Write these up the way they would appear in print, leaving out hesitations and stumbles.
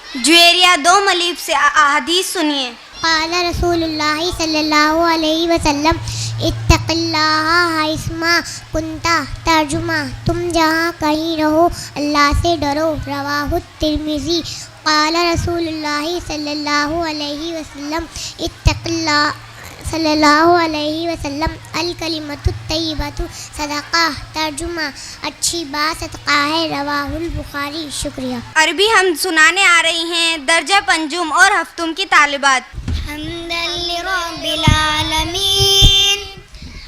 जुवेरिया 2 मलीब से अहादीस सुनिए। क़ाल रसूलुल्लाह सल्लल्लाहु अलैहि वसल्लम इत्तक़िल्लाह हैसमा कुंता। तर्जुमा, तुम जहाँ कहीं रहो अल्लाह से डरो। रवाहु तिर्मिज़ी। क़ाल रसूलुल्लाह सल्लल्लाहु अलैहि वसल्लम इत्तक़िल्लाह सल्लल्लाहु अलैहि वसल्लम अल कलिमतु तय्यबतु सदक़ा। तर्जुमा, अच्छी बात सदक़ा है। रवाहुल बुखारी। शुक्रिया। अरबी हम सुनाने आ रही हैं दर्जा पंजुम और हफ्तुम की तालिबात। हम्दन लिरब्बिल आलमीन,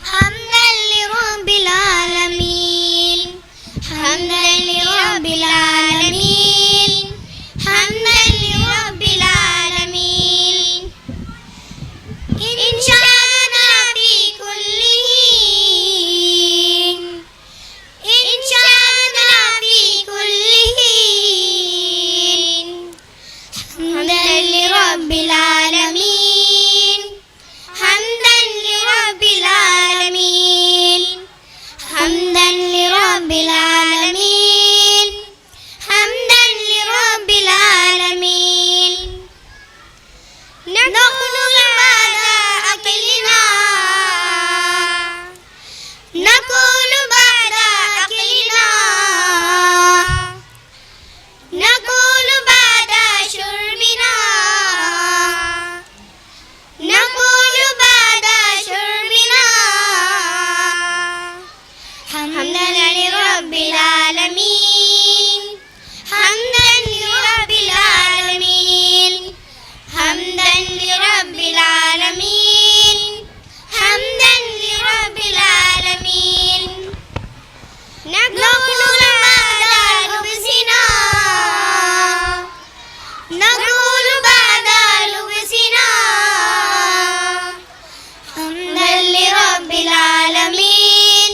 हम्दन लिरब्बिल आलमीन, हम्दन लिरब्बिल आलमीन, हम्दन लिरब्बिल आलमीन। इंशाअना फी कुल्ली हीन, इंशाअना फी कुल्ली हीन। हम्दन लिरब्बिल आलमीन, हम्दन लिरब्बिल आलमीन, हम्दन लिरब्बिल आलमीन, हम्दन लिरब्बिल आलमीन। नक़ुलु बादा अक़लिना, नक़ुलु बादा अक़लिना, नक़ुलु बादा शुर्बिना, नक़ुलु बादा शुर्बिना। हम्दन लिरब्बिल आलमीन, हम्दन लिरब्बिल आलमीन, हम्दन लिरब्बिल आलमीन, हम्दन लिरब्बिल आलमीन। नक़ुलु बादा लुब्सिना, नक़ुलु बादा लुब्सिना। हम्दन लिरब्बिल आलमीन,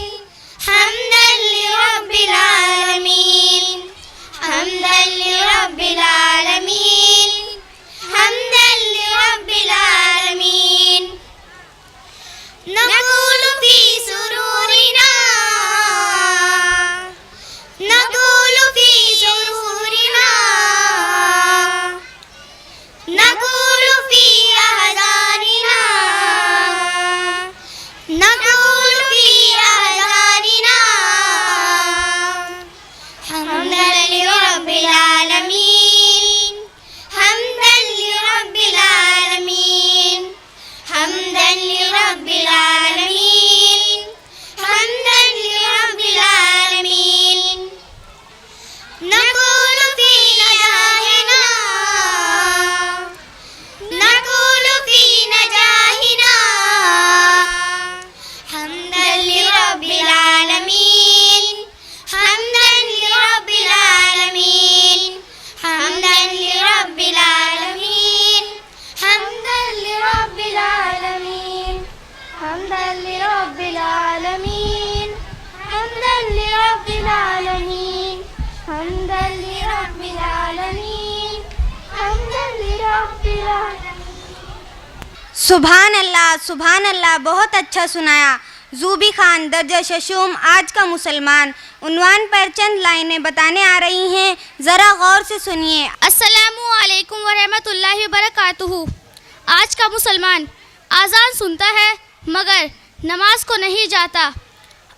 हम्दन लिरब्बिल आलमीन, हम्दन लिरब्बिल आलमीन, हम्दन लिरब्बिल आलमीन। नक़ुलु फी सुरूरिना, नक़ुलु फी सुरूरिना, नक़ुलु फी अहज़ानिना, नक़ुलु फी अहज़ानिना। हम्दन लिरब्बिल आलमीन, हम्दन लिरब्बिल आलमीन, हम्दन लिरब्बिल आलमीन, हम्दन लिरब्बिल आलमीन। नक़ुलु फी नजाहिना, नक़ुलु फी नजाहिना। हम्दन लिरब्बिल आलमीन, हम्दन लिरब्बिल आलमीन, हम्दन लिरब्बिल आलमीन, हम्दन लिरब्बिल आलमीन, हम्दन लिरब्बिल आलमीन, हम्दन लिरब्बिल आलमीन, हम्दन लिरब्बिल आलमीन, हम्दन लिरब्बिल आलमीन। सुभान अल्लाह, बहुत अच्छा सुनाया। जूबी खान दर्जा शशुम आज का मुसलमान उन्वान पर चंद लाइनें बताने आ रही हैं, ज़रा गौर से सुनिए। अस्सलामु अलैकुम व रहमतुल्लाहि व बरकातुहू। आज का मुसलमान आज़ान सुनता है मगर नमाज को नहीं जाता,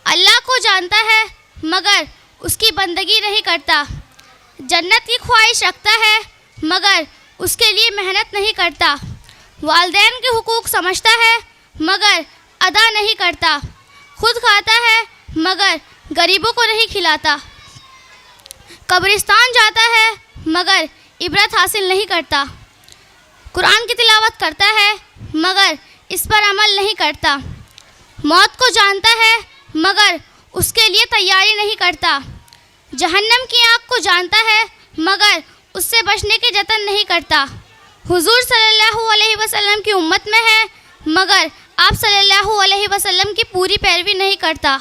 अल्लाह को जानता है मगर उसकी बंदगी नहीं करता, जन्नत की ख्वाहिश रखता है मगर उसके लिए मेहनत नहीं करता, वालिदैन के हुकूक समझता है मगर अदा नहीं करता, खुद खाता है मगर गरीबों को नहीं खिलाता, कब्रिस्तान जाता है मगर इबरत हासिल नहीं करता, कुरान की तिलावत करता है मगर इस पर अमल नहीं करता, मौत को जानता है मगर उसके लिए तैयारी नहीं करता, जहन्नम की आग को जानता है मगर उससे बचने के जतन नहीं करता, हुजूर सल्लल्लाहु अलैहि वसल्लम की उम्मत में है मगर आप सल्लल्लाहु अलैहि वसल्लम की पूरी पैरवी नहीं करता,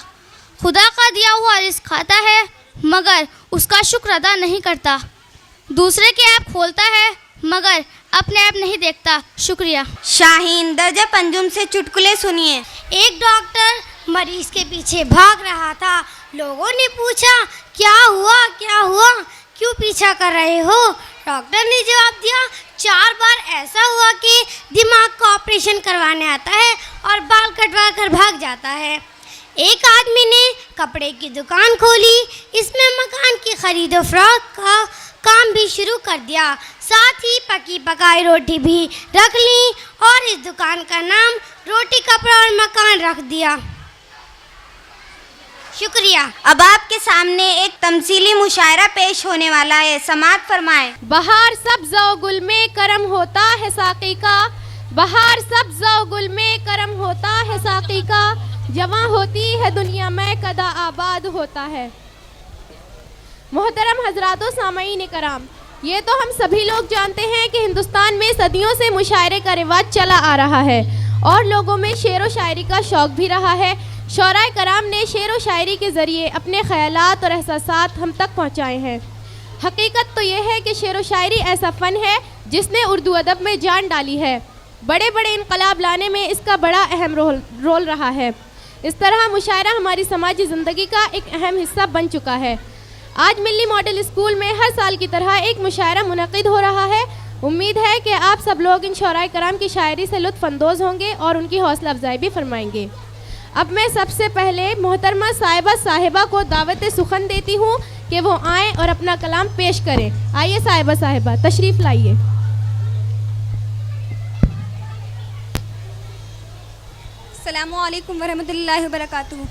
खुदा का दिया हुआ रिज़्क़ खाता है मगर उसका शुक्र अदा नहीं करता, दूसरे के ऐप खोलता है मगर अपने ऐप नहीं देखता। शुक्रिया। शाहीन दर्जा पंजुम से चुटकुले सुनिए। एक डॉक्टर मरीज के पीछे भाग रहा था। लोगों ने पूछा क्या हुआ, क्यों पीछा कर रहे हो? डॉक्टर ने जवाब दिया, 4 बार ऐसा हुआ कि दिमाग का ऑपरेशन करवाने आता है और बाल कटवा कर भाग जाता है। एक आदमी ने कपड़े की दुकान खोली, इसमें मकान की खरीदो फरोख्त का काम भी शुरू कर दिया, साथ ही पकी पकाई रोटी भी रख ली और इस दुकान का नाम रोटी कपड़ा और मकान रख दिया। शुक्रिया। अब आपके सामने एक तमसीली मुशायरा पेश होने वाला है, समाअत फरमाएं। बहार सब्ज़ और गुल में करम होता है साक़ी का, बहार सब्ज़ और गुल में करम होता है साक़ी का, जवां होती है दुनिया में कदा आबाद होता है। मोहतरम हजरात व सामईन कराम, ये तो हम सभी लोग जानते हैं कि हिंदुस्तान में सदियों से मुशायरे का रिवाज चला आ रहा है और लोगों में शेर व शायरी का शौक़ भी रहा है। शौराए कराम ने शेर व शायरी के ज़रिए अपने ख़यालात और एहसासात हम तक पहुँचाए हैं। हकीकत तो ये है कि शेर व शायरी ऐसा फ़न है जिसने उर्दू अदब में जान डाली है। बड़े बड़े इनकलाब लाने में इसका बड़ा अहम रोल रहा है। इस तरह मुशायरा हमारी समाजी ज़िंदगी का एक अहम हिस्सा बन चुका है। आज मिल्ली मॉडल स्कूल में हर साल की तरह एक मुशायरा मुनक़िद हो रहा है। उम्मीद है कि आप सब लोग इन शौराए कराम की शायरी से लुत्फ़ अंदोज़ होंगे और उनकी हौसला अफजाई भी फरमाएंगे। अब मैं सबसे पहले मोहतरमा साहिबा को दावत सुखन देती हूँ कि वो आएँ और अपना कलाम पेश करें। आइए साहिबा तशरीफ़ लाइए। अस्सलामुअलैकुम वरहमतुल्लाहि वबरकातुहू।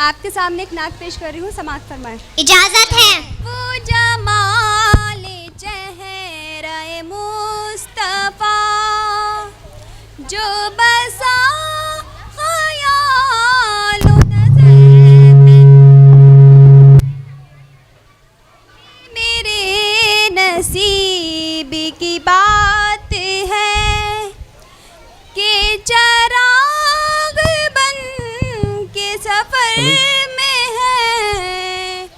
आपके सामने एक नात पेश कर रही हूँ, समाअत फरमाएं। इजाज़त है। वो जमाले चेहरे मुस्तफ़ा जो बसा ख़यालो नज़र में, मेरे नसीब की बात है कि चराग बन के सफर में है।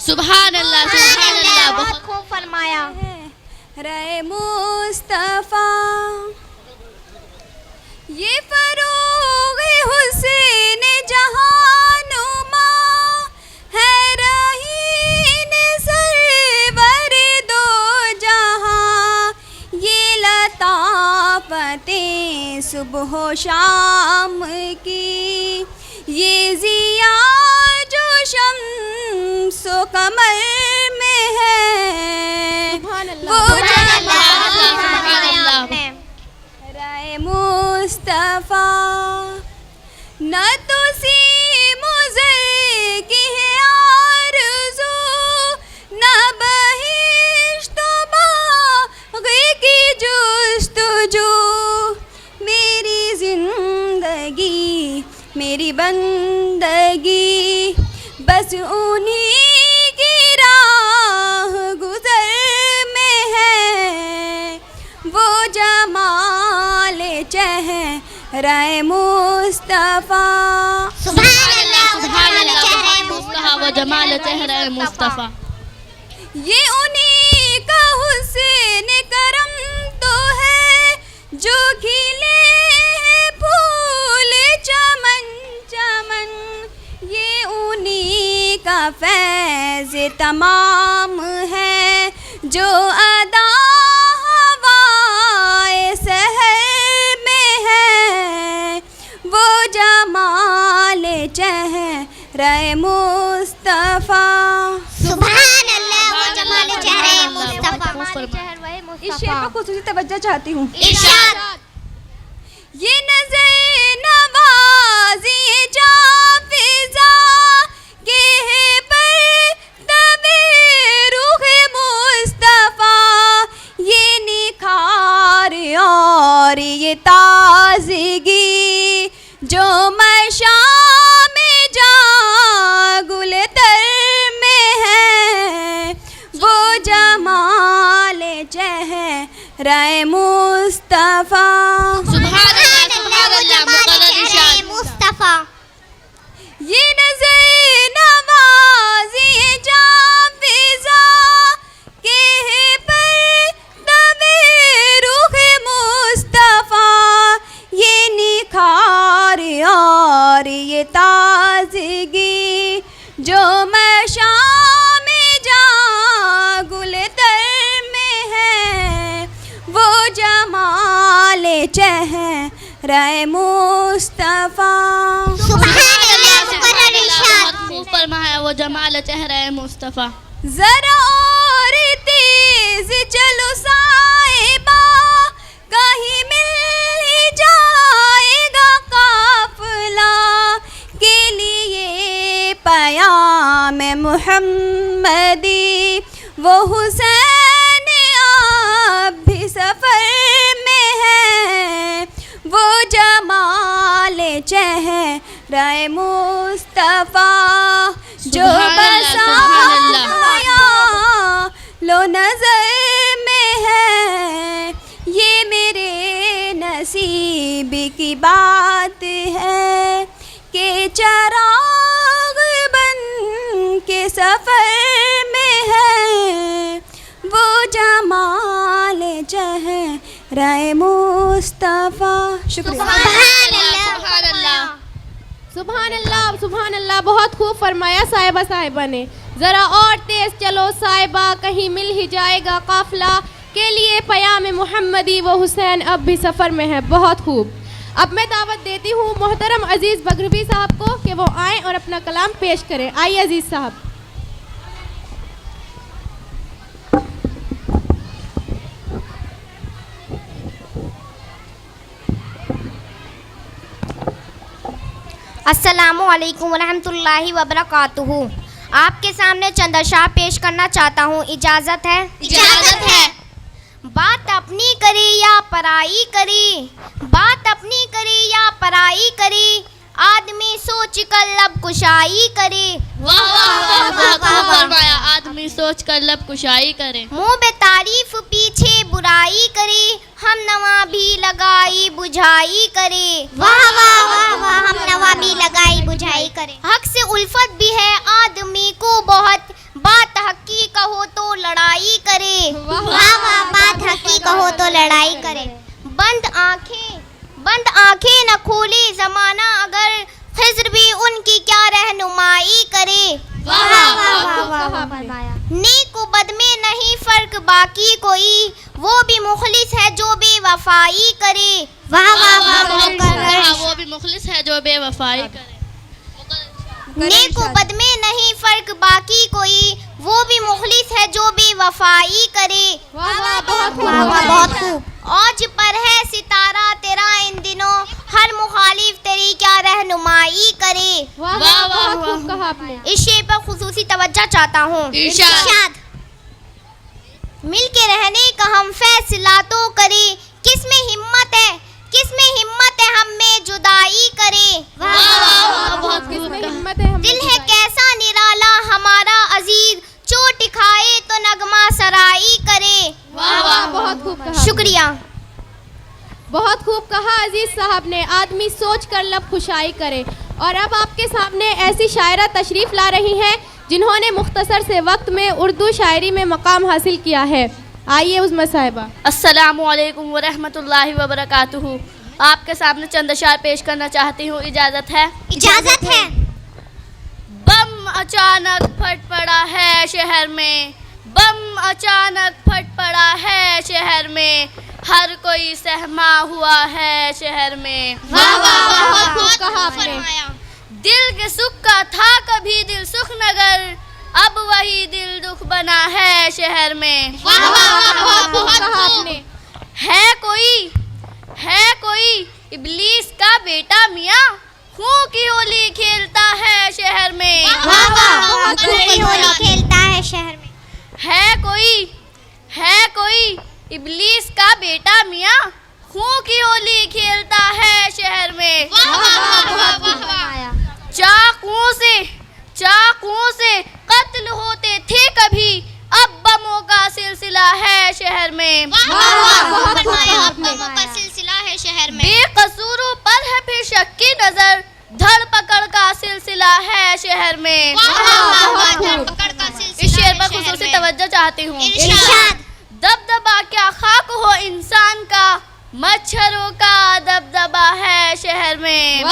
सुभान अल्लाह, सुभान अल्लाह, बहुत खूब फरमाया। रे मुस्तफ़ा ये फरोग़ हुसैन जहानुमा है, रहीन सरवर दो जहां, ये लताफ़तें सुबह शाम की, ये ज़िया जो शम्स-ओ कमर में है। वो राय मुस्तफ़ा न तो सी मुज़र की है आरज़ू, न बहिश्त बाग़ी की जुस्तजू, मेरी ज़िंदगी मेरी बंदगी बस उन्हीं की राह गुज़र में है। वो जमाल चेहरे मुस्तफ़ा। सुभान अल्लाह, सुभान अल्लाह, मुस्तफ़ा वो जमाल चेहरे मुस्तफ़ा। ये उन्हीं का हुस्न करम तो है जो खिले हैं फूल चमन चमन, ये उन्हीं का फैज़ तमाम है जो अदा हवाए सहर में है। वो जमाल चेहरे मुस्तफ़ा। सुभान अल्लाह, वो जमाल चेहरे मुस्तफ़ा। इस शेर पर खुसूसी तवज्जो चाहती हूँ। इरशाद। ये नज़र नवाज़ी जाफ़िज़ा के है पर तबे रूह मुस्तफ़ा, ये निखार और ये ताज़गी जो मशाम जा गुलतर में है। वो जमाल चेहरे मुस्तफ़ा। मुस्तफ़ा। ये नज़र नवाज़ी जाफ़िज़ा के है पर तबे रूह मुस्तफ़ा, ये निखार और ये ताज़गी जो मशाम जा गुलतर में है। जमाले चेहरे मुस्तफ़ा। खूब फरमाया वो जमाल चेहरा मुस्तफ़ा। जरा और तेज चलो साहिबा, कहीं मिल ही जाएगा काफिला, के लिए पयाम मुहम्मदी वो हुसैन आप भी सफर में है, वो जमाल चेहरा मुस्तफ़ा जो बसाया लो नजर में है, ये मेरे नसीब की बात है कि चराग बन के सफर में है, वो जमाल चेहरा मुस्तफ़ा। शुक्रिया। सुभान अल्लाह, सुभान अल्लाह। बहुत खूब फरमाया साहिबा ने। ज़रा और तेज़ चलो साहिबा, कहीं मिल ही जाएगा काफिला, के लिए पयाम मुहम्मदी वो हुसैन अब भी सफ़र में है। बहुत खूब। अब मैं दावत देती हूँ मोहतरम अजीज़ बगरवी साहब को कि वो आएँ और अपना कलाम पेश करें। आइए अजीज़ साहब। अस्सलामु अलैकुम वरहमतुल्लाहि वबरकातुहू। आपके सामने चंद अशआर पेश करना चाहता हूँ, इजाज़त है? इजाज़त है। बात अपनी करी या पराई करी, बात अपनी करी या पराई करी, आदमी सोच कर लब कुशाई करे। वाह वाह वाह, खूब फरमाया। आदमी सोच कर लब कुशाई करे। मुँह बे तारीफ पीछे बुराई करे, हम नवा भी लगाई बुझाई करे। वाह वाह वाह वाह, हम नवा भी लगाई बुझाई करे। हक से उल्फत भी है आदमी को बहुत, बात हकी कहो तो लड़ाई करे। वाह वाह, बात हकी कहो तो लड़ाई करे। बंद आंखें न खोले जमाना अगर, खिज़्र भी उनकी क्या रहनुमाई करे। वाह वाह वाह। नेक व बद में नहीं फर्क बाकी कोई, वो भी मुखलिस है जो बेवफाई करे। वाह वाह वाह, वो भी मुखलिस है जो बेवफाई करे। नेक व बद में नहीं फर्क बाकी कोई, वो भी मुखलिस है जो बेवफाई करे। वाह वाह, बहुत वाह वाह, बहुत खूब। औज पर है सितारा तेरा इन दिनों, हर मुखालिफ तेरी क्या रहनुमाई करे। वाह वाह वाह, वाह, बहुत खूब कहा आपने। इस शेर पर खुसूसी तवज्जो चाहता हूँ। इरशाद। मिल के रहने का हम फैसला तो करे, किसमें हिम्मत है, किसमें हिम्मत है हम में जुदाई करे। वाह वाह वाह, बहुत किसमें खूब। हिम्मत है हम दिल है कैसा निराला हमारा अजीज, चोट खाए तो नगमा सराई करे। वाह वाह, बहुत खूब कहा। शुक्रिया। बहुत खूब कहा अजीज साहब ने। आदमी सोच कर लब खुशाई करे। और अब आपके सामने ऐसी शायरा तशरीफ़ ला रही हैं जिन्होंने मुख्तसर से वक्त में उर्दू शायरी में मकाम हासिल किया है। आइए उज़्मा साहिबा। अस्सलामु अलैकुम वरहमतुल्लाहि वबरकातुहू। आपके सामने चंद अशआर पेश करना चाहती हूँ, इजाज़त है? इजाजत है। बम अचानक फट पड़ा है शहर में, बम अचानक फट पड़ा है शहर में, हर कोई सहमा हुआ है शहर में। वाह वाह, बहुत खूब कहा आपने। दिल के सुख का था कभी दिल सुख नगर, अब वही दिल दुख बना है शहर में। वाह वाह, बहुत खूब कहा आपने। है कोई इब्लीस का बेटा मियाँ, खून की होली खेलता है शहर में। वाह वाह, बहुत खूब होली खेलता है शहर में। है कोई इब्लीस का बेटा मियाँ, खून की होली खेलता है शहर में। चाकुओं से कत्ल होते थे कभी, अब बमों का सिलसिला है शहर में। बहुत खूब कहा आपने। सिलसिला है शहर में। बेकसूरों पर है फिर शक की नजर, धड़ पकड़ का सिलसिला है शहर में। इस शेर पर खुसूसी तवज्जो चाहती हूँ। इरशाद। दबदबा क्या खाक हो इंसान का, मच्छरों का दबदबा है शहर में।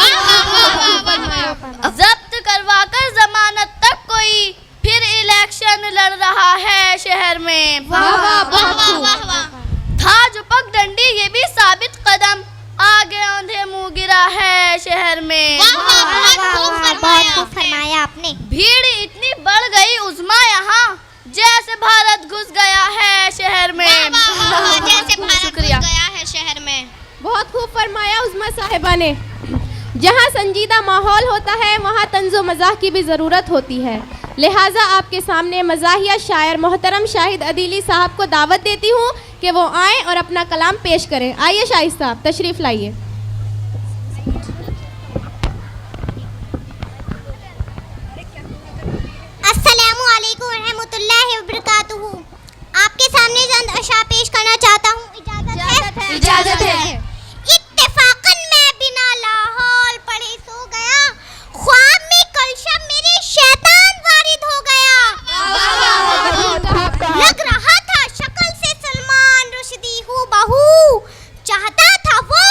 जब्त करवा कर जमानत तक कोई, फिर इलेक्शन लड़ रहा है शहर में। वाह वाह, बहुत खूब। था जो पगडंडी कदम, आगे औंधे मुंह गिरा है शहर में। बहुत खूब फरमाया आपने। भीड़ इतनी बढ़ गई उज़्मा यहाँ, जैसे भारत घुस गया है शहर में। जैसे भारत शुक्रिया। घुस गया है शहर में। बहुत खूब फरमाया उज़्मा साहिबा ने। जहाँ संजीदा माहौल होता है वहाँ तंज़ो मज़ाह की भी ज़रूरत होती है, लिहाजा आपके सामने मज़ाहिया शायर मोहतरम शाहिद अदीली साहब को दावत देती हूँ कि वो आएँ और अपना कलाम पेश करें। आइए शाहिद साहब तशरीफ़ लाइए। अस्सलामु अलैकुम रहमतुल्लाहि व बरकातुहू। आपके सामने चंद अशा पेश करना चाहता हूँ। इजाज़त है? इजाज़त है। इत्तेफाकन मैं बिना लाहौल पढ़े सो गया, ख्वाब में कल शब मेरे शैतान वारिद हो गया। लग रहा था शक्ल से सलमान रुश्दी हूँ बहू, चाहता था वो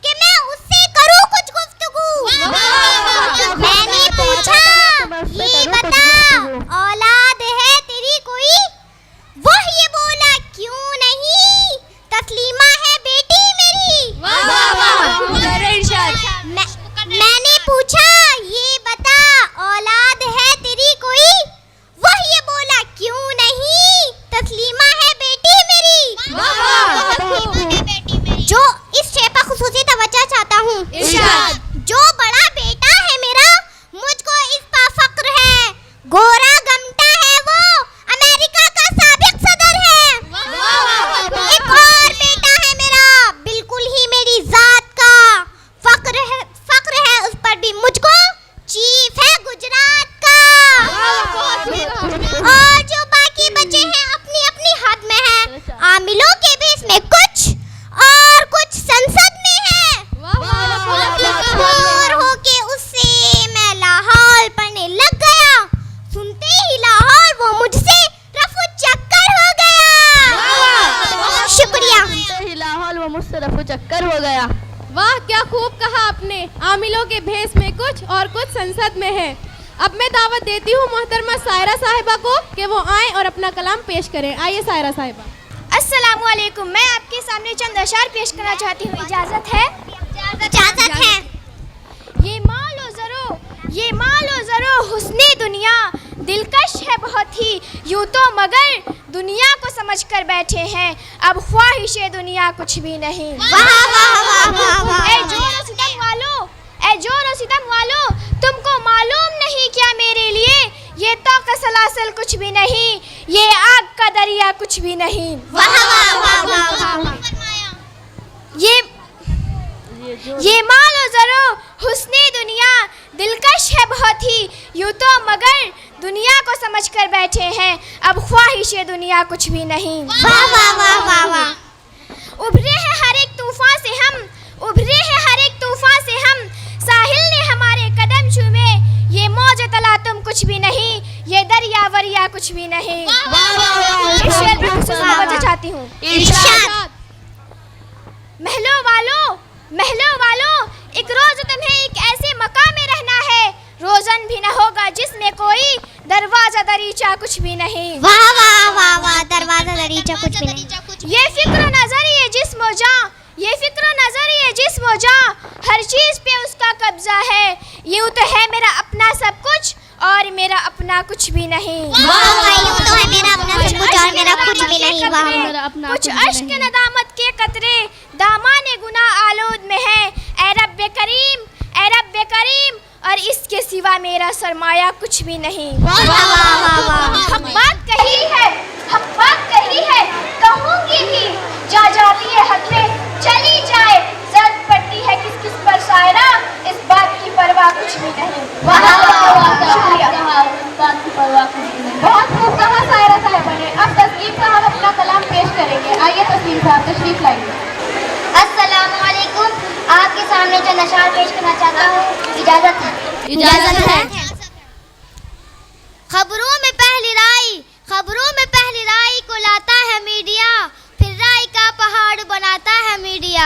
कि मैं उससे करूँ कुछ गुफ्तगू। मैंने पूछा ये बता औलाद है तेरी कोई, वह ये बोला क्यों नहीं, तस्लीमा है बेटी मेरी। मैंने पूछा ये बता औलाद है तेरी कोई, वह ये बोला क्यों नहीं, तस्लीमा है बेटी मेरी। जो इस शेर पर खुसूसी तवज्जो चाहता हूँ। जो बड़ा बेटा है मेरा मुझको इस पर फक्र है, गोरा गमटा है वो अमेरिका का साबिक सदर है। एक और बेटा है मेरा बिल्कुल ही मेरी जात का, फक्र है उस पर भी मुझको, चीफ है गुजरात का। और जो बाकी बचे हैं अपनी अपनी हद में है, आमिलों के भी इसमें कुछ और कुछ संसद में है। और होके उससे मैं लाहौल पढ़ने लग गया, सुनते ही लाहौल वो मुझसे रफू चक्कर हो गया। शुक्रिया। लाहौल वो मुझसे रफू चक्कर हो गया। वाह क्या खूब कहा आपने। आमिलों के भेस में कुछ और कुछ संसद में है। अब मैं दावत देती हूँ मोहतरमा सायरा साहिबा को कि वो आएँ और अपना कलाम पेश करें। आइए सायरा साहिबा। अस्सलामुअलैकुम। मैं आपके सामने चंद अशार पेश करना चाहती हूँ। इजाज़त है? इजाज़त है। ये मालो ज़रो हुस्ने दुनिया, दिलकश है बहुत ही, यूँ तो मगर दुनिया को समझ कर बैठे हैं, अब ख्वाहिशे दुनिया कुछ भी नहीं। ऐ जोर सितम वालों, तुमको मालूम नहीं क्या मेरे लिए, ये तो कसलासल कुछ भी नहीं, ये आग का दरिया कुछ भी नहीं। ये मालो ज़रो हुस्ने दुनिया, दिलकश है बहुत ही, यूँ तो मगर दुनिया को समझ कर बैठे हैं, अब ख्वाहिशे दुनिया कुछ भी नहीं। उभरे हैं हर एक तूफान से हम, उभरे हैं हर एक तूफान से हम, साहिल ने हमारे कदम चूमे, ये मौज तला तुम कुछ भी नहीं, ये दरिया वरिया कुछ भी नहीं। इस शेर पे कुछ समझना चाहती हूँ। महलों वालों, एक रोज तुम्हें एक ऐसे मकाम में रहना है, रोजन भी न होगा जिसमें कोई दरवाजा दरीचा कुछ भी नहीं। दरवाजा दरीचा कुछ भी नहीं। ये फिक्र नजरिए जिस्म जां, ये फिक्र नजरिए जिस्म जां, हर चीज पे उसका कब्जा है, यूं तो है मेरा अपना सब कुछ और मेरा अपना कुछ भी नहीं। यूं तो है मेरा अपना सब कुछ और मेरा कुछ भी नहीं। कुछ अश्क नदामत के कतरे दामाने गुनाह आलूद में है, ऐ रब्बे करीम और इसके सिवा मेरा सरमाया कुछ भी नहीं। हम बात कही है कहूँगी भी, जा जाती है हद में चली जाए, जर्द पड़ती है किस किस पर शायरा, इस बात की परवाह कुछ भी नहीं। बहुत खूब कहा सायरा साहिबा ने। अब तस्लीम साहब अपना कलाम पेश करेंगे। आइए तस्लीम साहब तशरीफ लाइए। अस्सलामुअलैकुम। आपके सामने चंद अशार पेश करना चाहता हूँ। इजाज़त है? खबरों में पहली राय को लाता है मीडिया, फिर राय का पहाड़ बनाता है मीडिया।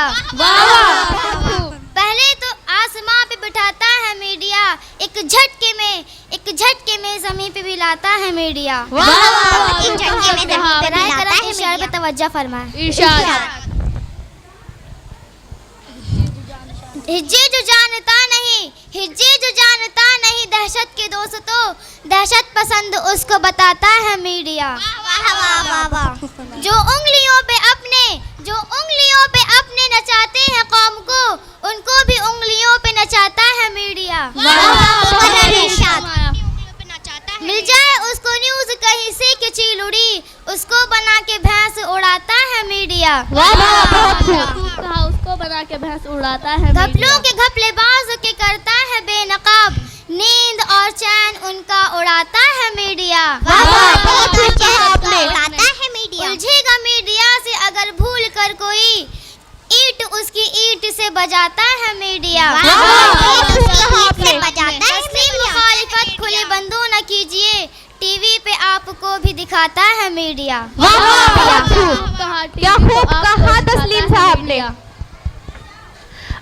पहले तो आसमां पे बिठाता है मीडिया, एक झटके में ज़मीन पे भी लाता है मीडिया। एक झटके में ज़मीन पे भी लाता है मीडिया। तवज्जो फरमाएं। एक रोज तुम्हें एक ऐसे मकाम में रहना है, रोजन भी न होगा जिसमें कोई दरवाजा दरीचा कुछ भी नहीं। मीडिया। ये फिक्र नजरिए जिस्म जां, ये फिक्र नजरिए जिस्म जां, हर चीज पे उसका कब्जा है, यूं तो है मेरा अपना सब कुछ और मेरा अपना कुछ भी नहीं। यूं तो है मेरा अपना सब कुछ और मेरा अपना कुछ भी नहीं। इरशाद। हिज्जे जो जानता नहीं दहशत के दोस्तों, दहशत पसंद उसको बताता है मीडिया। जो उंगलियों पे अपने नचाते हैं कौम को, उनको भी उंगलियों पे नचाता है मीडिया। मिल जाए उसको न्यूज कहीं से कि चील उड़ी, उसको बना के भैंस उड़ाता है मीडिया। उसको बना के भैंस उड़ाता है। घपलों के घपलेबाज के करता है बेनकाब, नींद और चैन उनका उड़ाता है मीडिया। उलझेगा मीडिया से अगर भूल कर कोई, ईट उसकी ईट से बजाता है मीडिया। मुखालिफत खुले बंदों न कीजिए, टीवी पे आपको भी दिखाता है मीडिया। क्या खूब कहा तस्लीम साहब ने।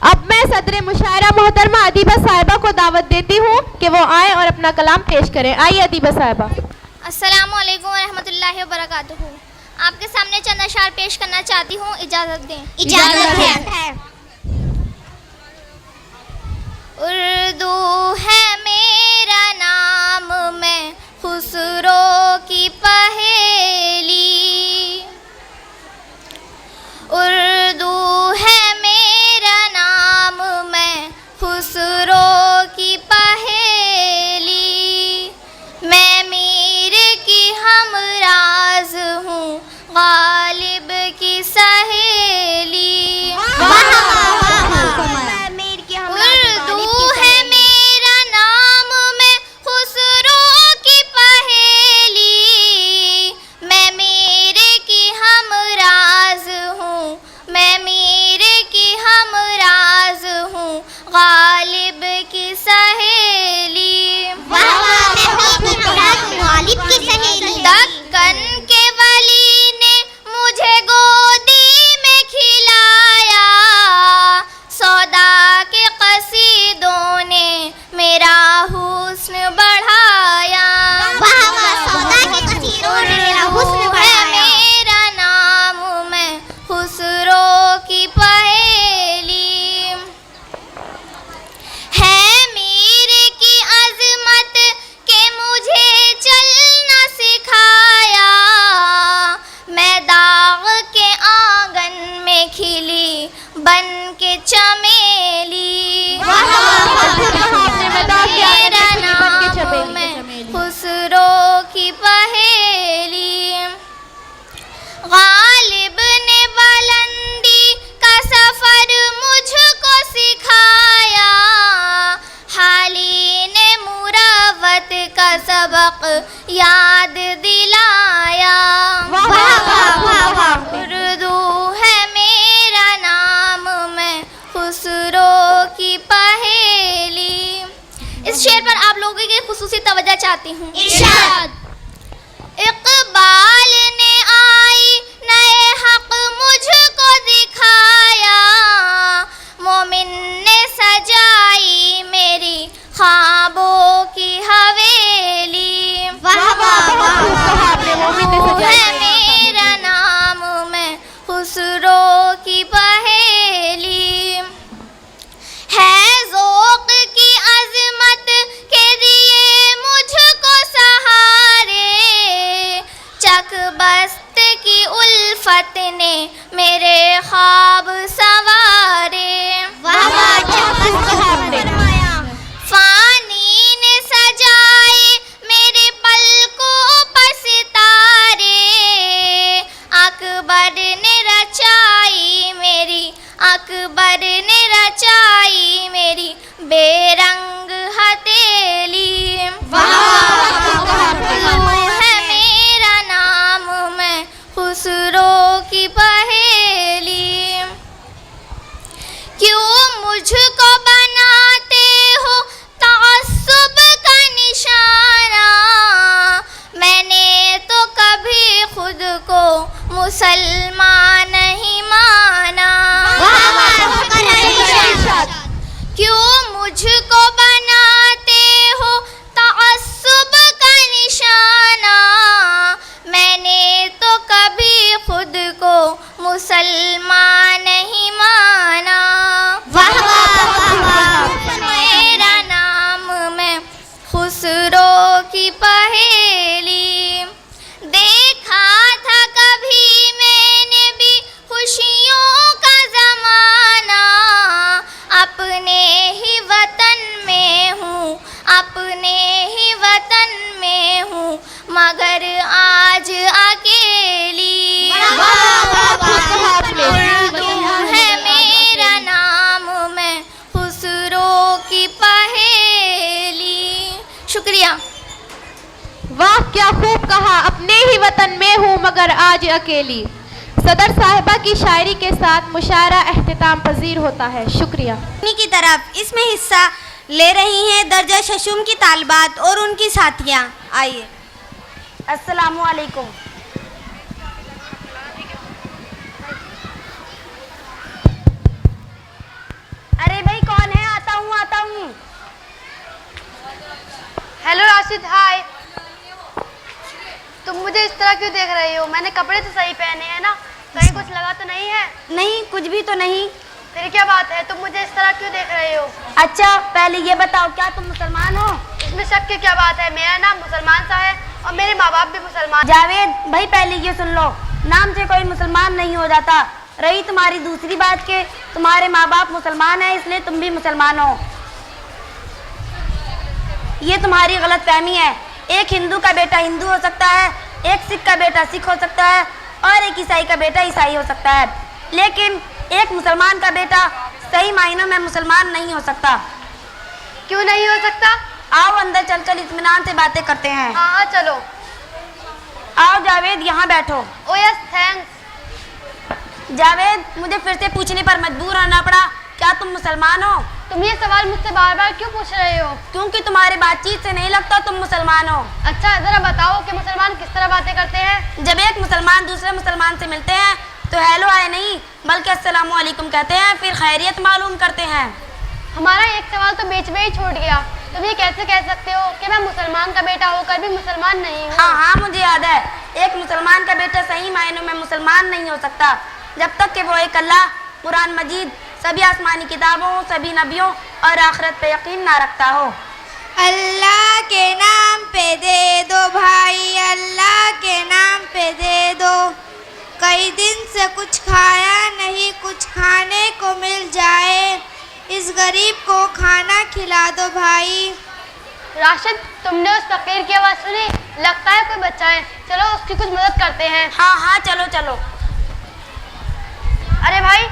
अब मैं सदर मुशायरा मोहतरमा अदीबा साहिबा को दावत देती हूँ कि वो आए और अपना कलाम पेश करें। आइए अदीबा साहिबा। अस्सलामु अलैकुम रहमतुल्लाहि व बरकातुहू। आपके सामने चंद अशार पेश करना चाहती हूँ, इजाज़त दें। इजाज़त है। उर्दू है मेरा नाम, मैं खुसरो की पहेली। उर्दू है मेरा नाम, मैं खुसरो की पहेली। मैं मीर की हमराज हूँ, गालिब की सहेली। उर्दू है मेरा नाम, मैं खुसरो की पहेली। मैं मीर की हमराज हूँ, मैं मीर की हमराज हूँ, गालिब की सहेली। दक्कन के वली ने मुझे गोदी में खिलाया, सौदा के कसीदों ने मेरा हुस्न बढ़ाया। मेरा नाम, मैं खुसरो की पहेली। है मेरे की अजमत के मुझे चलना सिखाया, मैं दाग के आंगन में खिली बन के चमेली। मेरा नाम, मैं खुसरो की पहेली। गालिब ने बुलंदी का सफर मुझको सिखाया, हाली ने मुरवत का सबक याद दिलाया। उर्दू है मेरा नाम, मैं खुसरो की पहेली। इस शेर पर आप लोगों की खुसूसी तवज्जो चाहती हूँ। इक़बाल ने आई नए हक मुझको दिखाया, मोमिन ने सजाई मेरी ख्वाबों की हवेली। है मेरा नाम, मैं खुसरो की पहेली। है ज़ौक़ की अज़मत के दिए मुझको सहारे, चकबस्त की उल्फत ने मेरे कहा अपने ही वतन में हूँ मगर आज अकेली। सदर साहिबा की शायरी के साथ मुशायरा एख्तिताम पजीर होता है। शुक्रिया। की तरफ इसमें हिस्सा ले रही हैं दर्जा शशुम की तालिबात और उनकी साथियाँ। आइए। अस्सलामु अलैकुम। अरे भाई कौन है? आता हूँ। हेलो राशिद, हाय। तुम मुझे इस तरह क्यों देख रही हो? मैंने कपड़े तो सही पहने हैं ना? कहीं कुछ लगा तो नहीं है? नहीं, कुछ भी तो नहीं। फिर क्या बात है? तुम मुझे इस तरह क्यों देख रहे हो? अच्छा, पहले ये बताओ क्या तुम मुसलमान हो? इसमें शक की क्या बात है? मेरा नाम मुसलमान सा है और मेरे माँ बाप भी मुसलमान। जावेद भाई, पहले ये सुन लो, नाम से कोई मुसलमान नहीं हो जाता। रही तुम्हारी दूसरी बात के तुम्हारे माँ बाप मुसलमान हैं, इसलिए तुम भी मुसलमान हो, ये तुम्हारी गलत फहमी है। एक हिंदू का बेटा हिंदू हो सकता है, एक सिख का बेटा सिख हो सकता है और एक ईसाई का बेटा ईसाई हो सकता है, लेकिन एक मुसलमान का बेटा सही मायनों में मुसलमान नहीं हो सकता। क्यों नहीं हो सकता? आओ अंदर चलकर इत्मीनान से बातें करते हैं। हाँ चलो। आओ जावेद, यहाँ बैठो। ओ यस, थैंक्स। जावेद, मुझे फिर से पूछने पर मजबूर होना पड़ा, क्या तुम मुसलमान हो? तुम ये सवाल मुझसे बार बार क्यों पूछ रहे हो? क्योंकि तुम्हारी बातचीत से नहीं लगता तुम मुसलमान हो। अच्छा, जरा बताओ कि मुसलमान किस तरह बातें करते हैं? जब एक मुसलमान दूसरे मुसलमान से मिलते हैं तो हेलो हाय नहीं बल्कि अस्सलामु अलैकुम कहते हैं, फिर खैरियत मालूम करते हैं। हमारा एक सवाल तो बीच में ही छूट गया। तुम ये कैसे कह सकते हो कि मैं मुसलमान का बेटा होकर भी मुसलमान नहीं हूँ? हाँ, मुझे याद है, एक मुसलमान का बेटा सही मायनों में मुसलमान नहीं हो सकता जब तक कि वो एक अल्लाह, कुरान मजीद, सभी आसमानी किताबों, सभी नबियों और आखिरत पे यकीन ना रखता हो। अल्लाह के नाम पे दे दो भाई, अल्लाह के नाम पे दे दो। कई दिन से कुछ खाया नहीं, कुछ खाने को मिल जाए, इस गरीब को खाना खिला दो भाई। राशिद, तुमने उस फकीर की आवाज़ सुनी? लगता है कोई बच्चा है। चलो उसकी कुछ मदद करते हैं। हाँ, चलो चलो। अरे भाई,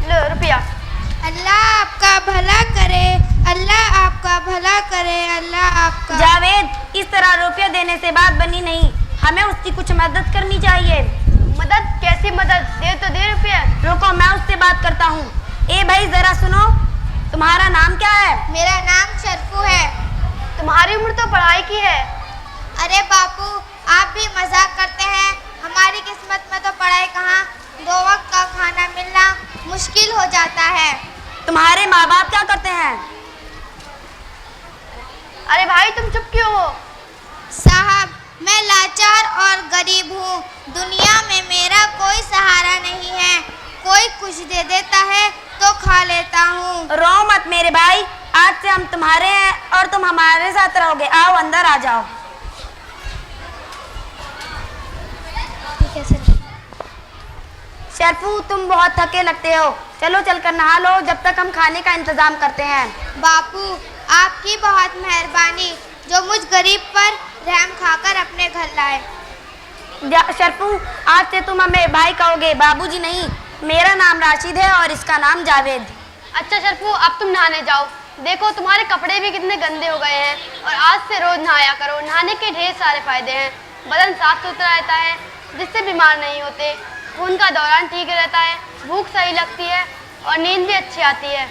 लो रुपया। अल्लाह आपका भला करे, अल्लाह आपका भला करे, अल्लाह आपका। जावेद, इस तरह रुपया देने से बात बनी नहीं, हमें उसकी कुछ मदद करनी चाहिए। मदद? कैसी मदद? दे तो दे रुपया। रुको, मैं उससे बात करता हूँ। ए भाई जरा सुनो, तुम्हारा नाम क्या है? मेरा नाम शर्फू है। तुम्हारी उम्र तो पढ़ाई की है। अरे बापू, आप भी मजाक करते हैं, हमारी किस्मत में तो पढ़ाई कहाँ, 2 वक्त का खाना मिलना मुश्किल हो जाता है। तुम्हारे माँ बाप क्या करते हैं? अरे भाई, तुम चुप क्यों हो? साहब, मैं लाचार और गरीब हूँ, दुनिया में मेरा कोई सहारा नहीं है, कोई कुछ दे देता है तो खा लेता हूँ। रो मत मेरे भाई, आज से हम तुम्हारे हैं और तुम हमारे साथ रहोगे। आओ अंदर आ जाओ। शर्फू, तुम बहुत थके लगते हो, चलो चलकर नहा लो, जब तक हम खाने का इंतजाम करते हैं। बापू, आपकी बहुत मेहरबानी जो मुझ गरीब पर रहम खाकर अपने घर लाए। शर्फू, आज से तुम हमें भाई कहोगे, बाबूजी नहीं। मेरा नाम राशिद है और इसका नाम जावेद। अच्छा शर्फू, अब तुम नहाने जाओ। देखो तुम्हारे कपड़े भी कितने गंदे हो गए हैं और आज से रोज नहाया करो। नहाने के ढेर सारे फायदे हैं। बदन साफ सुथरा रहता है जिससे बीमार नहीं होते, खून का दौरान ठीक रहता है, भूख सही लगती है और नींद भी अच्छी आती है।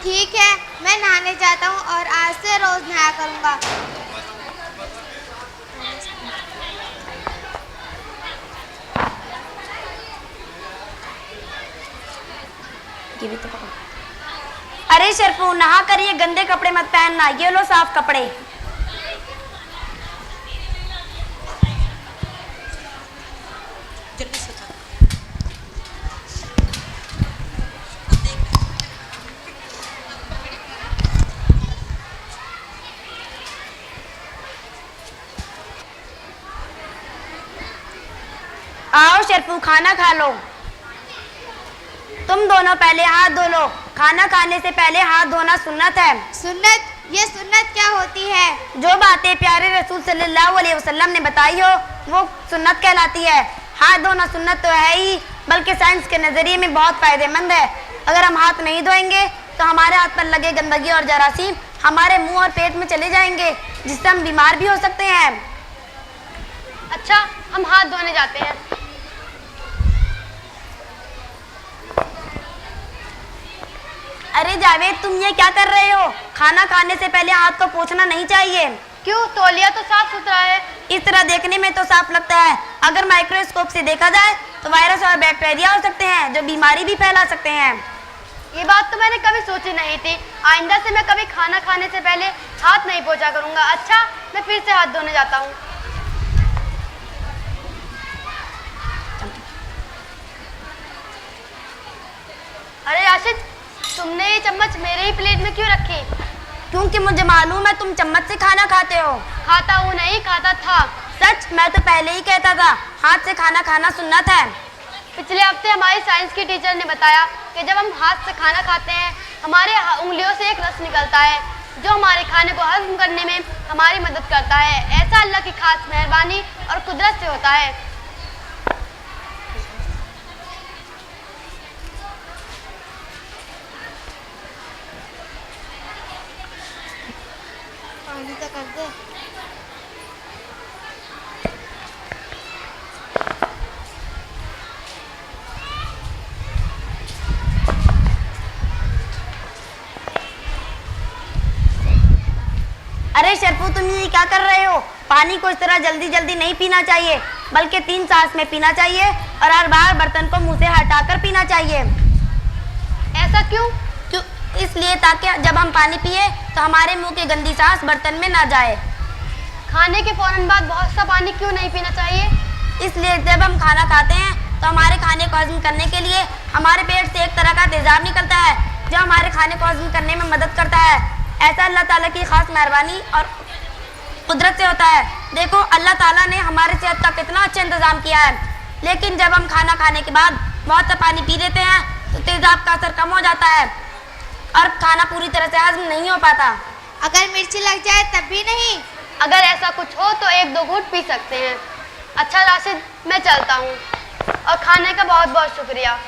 ठीक है, मैं नहाने जाता हूँ और आज से रोज नहाया करूँगा। अरे शर्फू, नहा कर ये गंदे कपड़े मत पहनना, ये लो साफ कपड़े। आओ शर्फू, खाना खा लो। तुम दोनों पहले हाथ धो लो, खाना खाने से पहले हाथ धोना सुन्नत है। सुन्नत? ये सुन्नत क्या होती है? जो बातें प्यारे रसूल सल्लल्लाहु अलैहि वसल्लम ने बताई हो वो सुन्नत कहलाती है। हाथ धोना सुन्नत तो है ही, बल्कि साइंस के नज़रिए में बहुत फ़ायदेमंद है। अगर हम हाथ नहीं धोएंगे तो हमारे हाथ पर लगे गंदगी और जरासीम हमारे मुंह और पेट में चले जाएंगे, जिससे हम बीमार भी हो सकते हैं। अच्छा, हम हाथ धोने जाते हैं। अरे जावेद, तुम ये क्या कर रहे हो? खाना खाने से पहले हाथ को पोंछना नहीं चाहिए। क्यों? तौलिया तो साफ सुथरा है। इस तरह देखने में तो साफ लगता है, अगर माइक्रोस्कोप से देखा जाए तो वायरस और बैक्टीरिया हो सकते हैं जो बीमारी भी फैला सकते हैं। ये बात तो मैंने कभी सोची नहीं थी। आइंदा से मैं कभी खाना खाने से पहले हाथ नहीं पोंछा करूंगा। अच्छा, मैं फिर से हाथ धोने जाता हूँ। अरे राशिद, तुमने ये चम्मच मेरे ही प्लेट में क्यों रखी? क्योंकि मुझे मालूम है तुम चम्मच से खाना खाते हो। खाता हूँ नहीं, खाता था। सच? मैं तो पहले ही कहता था हाथ से खाना खाना सुन्नत है। पिछले हफ्ते हमारी साइंस की टीचर ने बताया कि जब हम हाथ से खाना खाते हैं हमारे उंगलियों से एक रस निकलता है जो हमारे खाने को हजम करने में हमारी मदद करता है। ऐसा अल्लाह की खास मेहरबानी और कुदरत से होता है। पानी तो कर दे। अरे शरफू, तुम ये क्या कर रहे हो? पानी को इस तरह जल्दी जल्दी नहीं पीना चाहिए, बल्कि 3 सांस में पीना चाहिए और हर बार बर्तन को मुंह से हटाकर पीना चाहिए। ऐसा क्यों? इसलिए ताकि जब हम पानी पिए तो हमारे मुंह की गंदी सांस बर्तन में ना जाए। खाने के फौरन बाद बहुत सा पानी क्यों नहीं पीना चाहिए? इसलिए जब हम खाना खाते हैं तो हमारे खाने को हजम करने के लिए हमारे पेट से एक तरह का तेजाब निकलता है जो हमारे खाने को हजम करने में मदद करता है। ऐसा अल्लाह ताला की खास मेहरबानी और कुदरत से होता है। देखो, अल्लाह ताला ने हमारे सेहत का कितना अच्छा इंतजाम किया है, लेकिन जब हम खाना खाने के बाद बहुत सा पानी पी लेते हैं तो तेजाब का असर कम हो जाता है और खाना पूरी तरह से हजम नहीं हो पाता। अगर मिर्ची लग जाए तब भी नहीं? अगर ऐसा कुछ हो तो 1-2 घूंट पी सकते हैं। अच्छा राशिद, मैं चलता हूँ और खाने का बहुत बहुत शुक्रिया।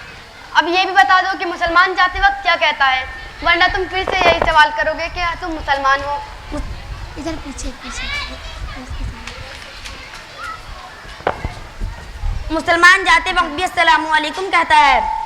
अब ये भी बता दो कि मुसलमान जाते वक्त क्या कहता है, वरना तुम फिर से यही सवाल करोगे कि तुम मुसलमान हो। इधर पीछे पीछे। मुसलमान जाते वक्त भी अस्सलामु अलैकुम कहता है।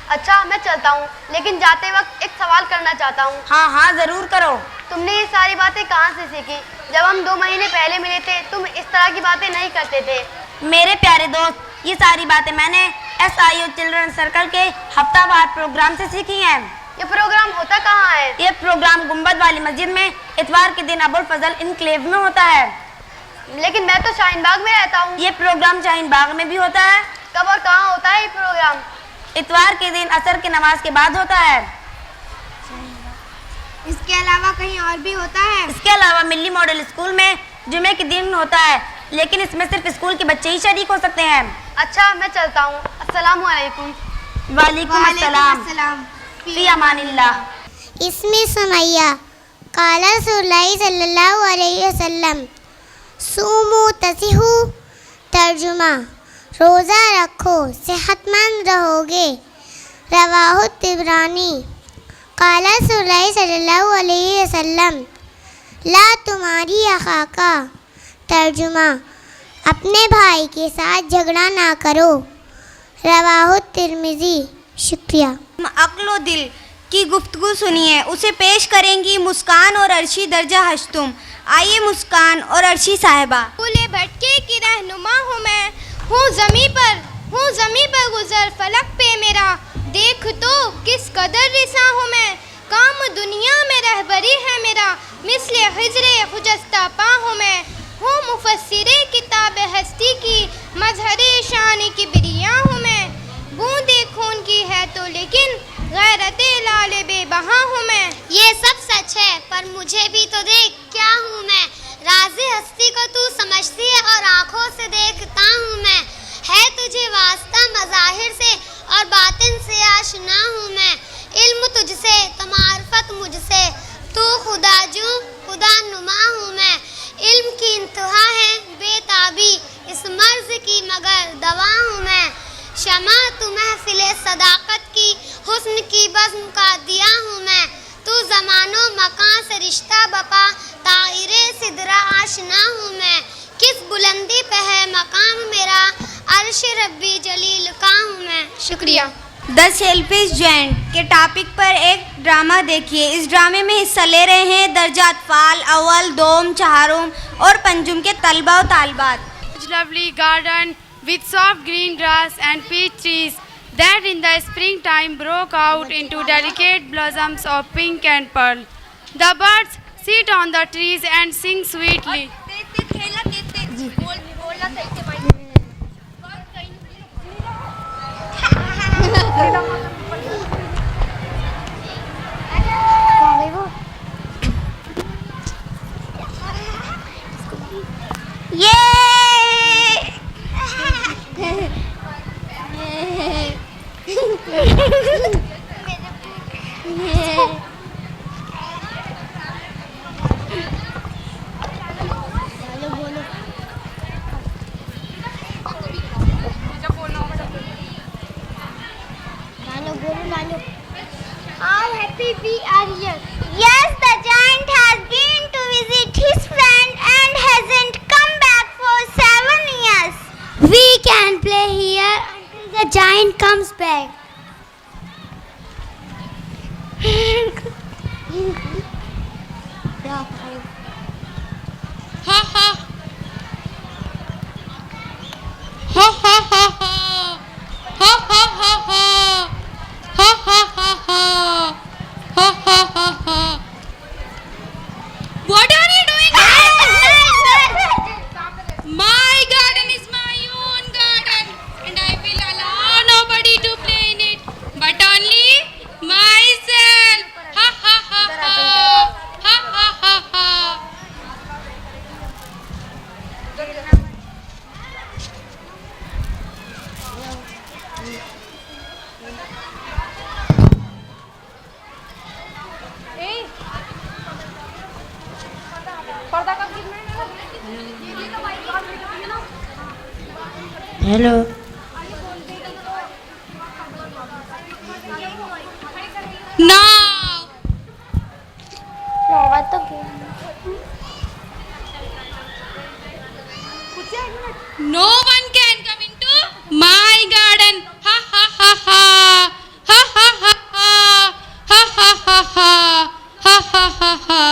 अच्छा, मैं चलता हूँ, लेकिन जाते वक्त एक सवाल करना चाहता हूँ। हाँ हाँ, ज़रूर करो। तुमने ये सारी बातें कहाँ से सीखी? जब हम 2 महीने पहले मिले थे तुम इस तरह की बातें नहीं करते थे। मेरे प्यारे दोस्त, ये सारी बातें मैंने SIO चिल्ड्रन सर्कल के हफ्तावार प्रोग्राम से सीखी हैं। ये प्रोग्राम होता कहाँ है? ये प्रोग्राम गुंबद वाली मस्जिद में इतवार के दिन अबुल फजल इनक्लेव में होता है। लेकिन मैं तो शाहीन बाग में रहता हूँ। ये प्रोग्राम शाहीन बाग में भी होता है। कब और कहाँ होता है ये प्रोग्राम? इतवार के दिन असर की नमाज के बाद होता है। इसके अलावा कहीं और भी होता है? इसके अलावा मिल्ली मॉडल स्कूल में जुमे के दिन होता है, लेकिन इसमें सिर्फ स्कूल के बच्चे ही शरीक हो सकते हैं। अच्छा, मैं चलता हूँ। अस्सलामु अलैकुम। वालेकुम अस्सलाम। फी अमानिल्लाह। इसमें सुमैया काला रसूलुल्लाह सल्लल्लाहु अलैहि वसल्लम सूमू तसिहू। तर्जुमा, रोज़ा रखो सेहतमंद रहोगे। रवाहु तिबरानी। काला रसूलुल्लाह सल्लल्लाहु अलैहि वसल्लम ला तुम्हारी अखाका। तर्जुमा, अपने भाई के साथ झगड़ा ना करो। रवाहु तिर्मिज़ी। शुक्रिया। अक्लो दिल की गुफ्तगू सुनिए, उसे पेश करेंगी मुस्कान और अर्शी दर्जा हश्तुम। आइए मुस्कान और अर्शी साहिबा। फूले भटके की रहनुमा हूँ मैं, हूँ ज़मीं पर गुजर फलक पे मेरा। देख तो किस कदर रिसा हूँ मैं, काम दुनिया में रहबरी है मेरा। मिसले हिजरे खुजस्ता पा हूँ मैं, हूँ मुफस्सिरे किताब हस्ती की। मजहरे शान की बिरिया हूँ मैं, बूंदे खून की है तो लेकिन गैरते लाले बेबहा हूँ मैं। ये सब सच है, पर मुझे भी तो देख क्या हूँ मैं। राज़े हस्ती को तू समझती है और आँखों से देखता हूँ मैं। है तुझे वास्ता मज़ाहिर से और बातिन से आशना हूँ मैं। इल्म तुझसे तो मार्फत मुझसे, तू खुदा जू खुदा नुमा हूँ मैं। इल्म की इंतहा है बेताबी, इस मर्ज की मगर दवा हूँ मैं। शमा तू महफिले सदाकत की, हुस्न की बज़्म का दिया हूँ मैं। तू ज़मानो मकान से रिश्ता बपा, ताइरे सिदरा आशना हूँ मैं। किस शुक्रिया। द सेल्फिश जायंट के टॉपिक पर एक ड्रामा देखिए। इस ड्रामे में हिस्सा ले रहे हैं दर्जा अतफाल, अव्वल, दोम, चहारुम और पंजुम के तलबा और तालबात। Lovely garden with soft green grass and peach trees that in the springtime broke out into delicate blossoms of pink and pearl. The birds sit on the trees and sing sweetly. How happy we are here. Yes, the giant has been to visit his friend and hasn't come back for 7 years. We can play here until the giant comes back. What are you doing? My garden is my own garden and I will allow nobody to play in it but only myself. Ha ha ha ha. Ha ha ha ha. Hello. Now. No one can come into my garden. Ha ha ha ha. Ha ha ha ha. Ha ha ha ha. Ha ha ha ha.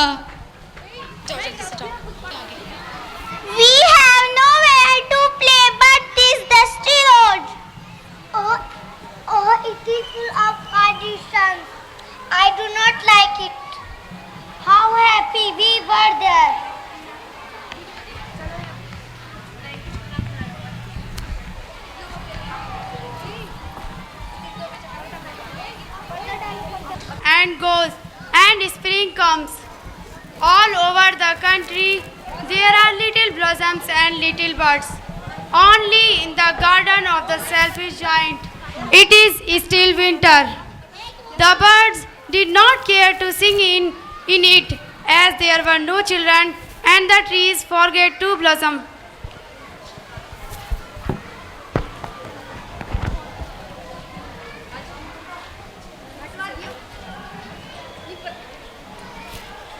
We have nowhere to play but this dusty road. Oh, it is full of conditions. I do not like it. How happy we were there. And goes and spring comes. All over the country there are little blossoms and little birds. Only in the garden of the selfish giant it is still winter. The birds did not care to sing in it as there were no children and the trees forget to blossom.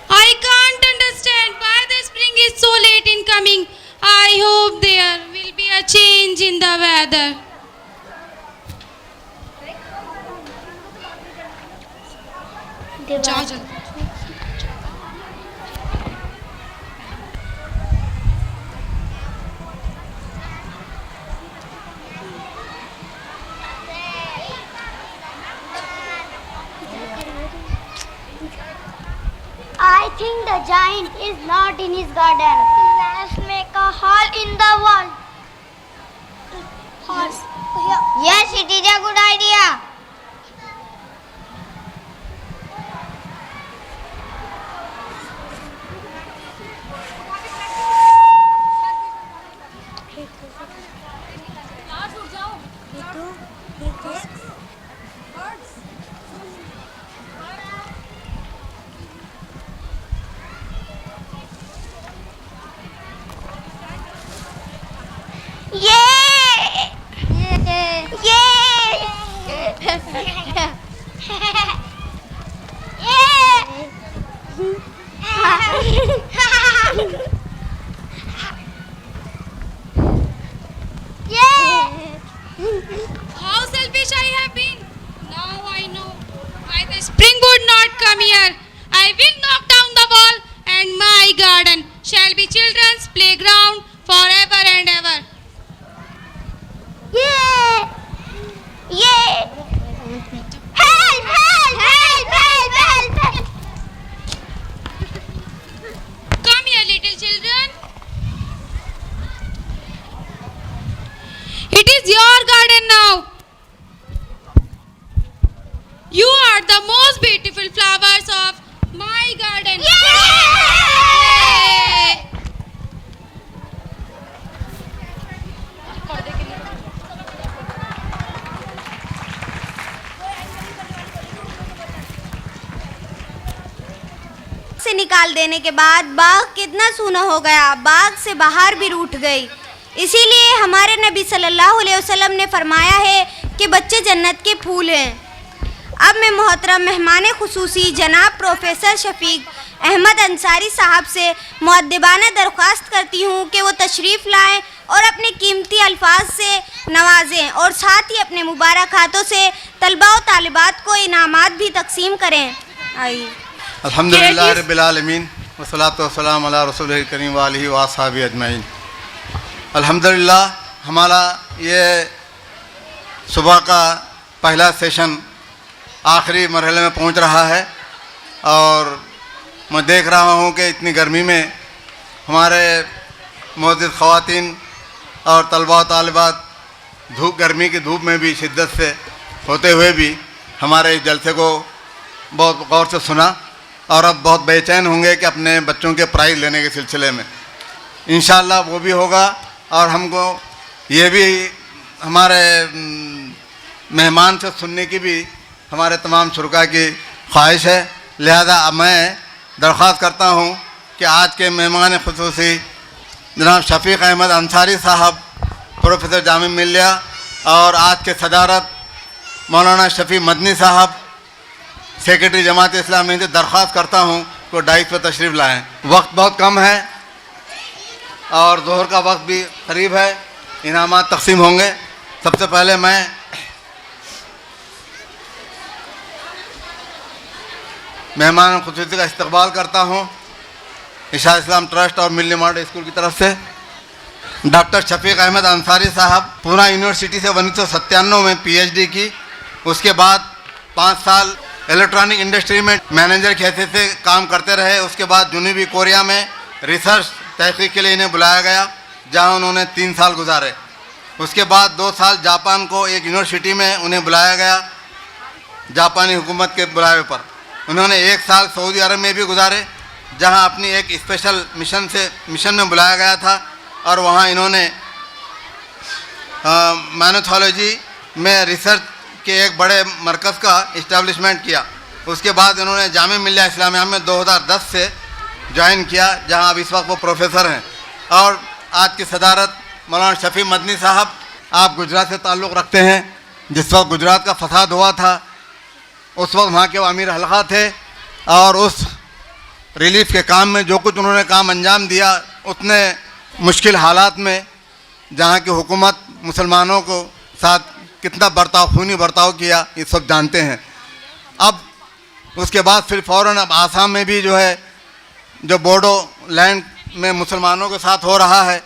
I can't understand why the spring is so late in coming. I hope there will be a change in the weather. I think the giant is not in his garden. Let's make a hole in the wall. Yes, it is a good idea. the most beautiful flowers of my garden. से निकाल देने के बाद बाग कितना सूना हो गया, बाग से बाहर भी रूठ गई। इसीलिए हमारे नबी सल्लल्लाहु अलैहि वसल्लम ने फरमाया है कि बच्चे जन्नत के फूल हैं। अब मैं मोहतरम मेहमान खुसूसी जनाब प्रोफेसर शफीक अहमद अंसारी साहब से मुअद्दिबाना दरख्वास्त करती हूँ कि वो तशरीफ़ लाएँ और अपने कीमती अल्फाज से नवाजें और साथ ही अपने मुबारक हाथों से तलबा और तालिबात को इनामात भी तकसीम करें। आइए। अल्हम्दुलिल्लाह रब्बिल आलमीन वस्सलातु वस्सलामु अला रसूलिल करीम व आलिहि व अस्हाबिहि अजमईन। अल्हम्दुलिल्लाह हमारा ये सुबह का पहला सेशन आखिरी मरहले में पहुंच रहा है और मैं देख रहा हूं कि इतनी गर्मी में हमारे मोअज़्ज़िज़ ख़वातीन और तलबा व तालिबात गर्मी की धूप में भी शिद्दत से होते हुए भी हमारे इस जलसे को बहुत गौर से सुना और अब बहुत बेचैन होंगे कि अपने बच्चों के प्राइज़ लेने के सिलसिले में इंशाअल्लाह वो भी होगा। और हमको ये भी हमारे मेहमान से सुनने की भी हमारे तमाम शुरका की ख्वाहिश है। लिहाजा अब मैं दरख्वास्त करता हूँ कि आज के मेहमान खुसूसी जनाब शफीक अहमद अंसारी साहब प्रोफेसर जामिया मिल्लिया और आज के सदारत मौलाना शफी मदनी साहब सेक्रेटरी जमात इस्लामी से दरख्वास्त करता हूँ कि डाइस पर तशरीफ़ लाएँ। वक्त बहुत कम है और ज़ोहर का वक्त भी करीब है, इनामात तकसीम होंगे। सबसे पहले मैं मेहमान खुसूसी का इस्तकबाल करता हूँ इशा इस्लाम ट्रस्ट और मिल्ली मॉडल स्कूल की तरफ से। डॉक्टर शफीक अहमद अंसारी साहब पूना यूनिवर्सिटी से 1997 में PhD की, उसके बाद 5 साल इलेक्ट्रॉनिक इंडस्ट्री में मैनेजर की हैसियत से काम करते रहे। उसके बाद जनूबी कोरिया में रिसर्च तहकीक के लिए इन्हें बुलाया गया जहां उन्होंने 3 साल गुजारे। उसके बाद 2 साल जापान को एक यूनिवर्सिटी में उन्हें बुलाया गया जापानी हुकूमत के बुलावे पर। उन्होंने 1 साल सऊदी अरब में भी गुजारे जहां अपनी एक स्पेशल मिशन में बुलाया गया था और वहां इन्होंने मैनोथोलॉजी में रिसर्च के एक बड़े मरकज़ का इस्टेब्लिशमेंट किया। उसके बाद इन्होंने जामिया मिल्लिया इस्लामिया में 2010 से ज्वाइन किया जहां अब इस वक्त वो प्रोफेसर हैं। और आज की सदारत मौलाना शफी मदनी साहब, आप गुजरात से ताल्लुक़ रखते हैं। जिस वक्त गुजरात का फसाद हुआ था उस वक्त वहाँ के अमीर हल्का थे और उस रिलीफ के काम में जो कुछ उन्होंने काम अंजाम दिया उतने मुश्किल हालात में जहाँ की हुकूमत मुसलमानों को साथ कितना खूनी बर्ताव किया इस वक्त जानते हैं। अब उसके बाद फिर फ़ौरन अब आसाम में भी जो है जो बोडो लैंड में मुसलमानों के साथ हो रहा है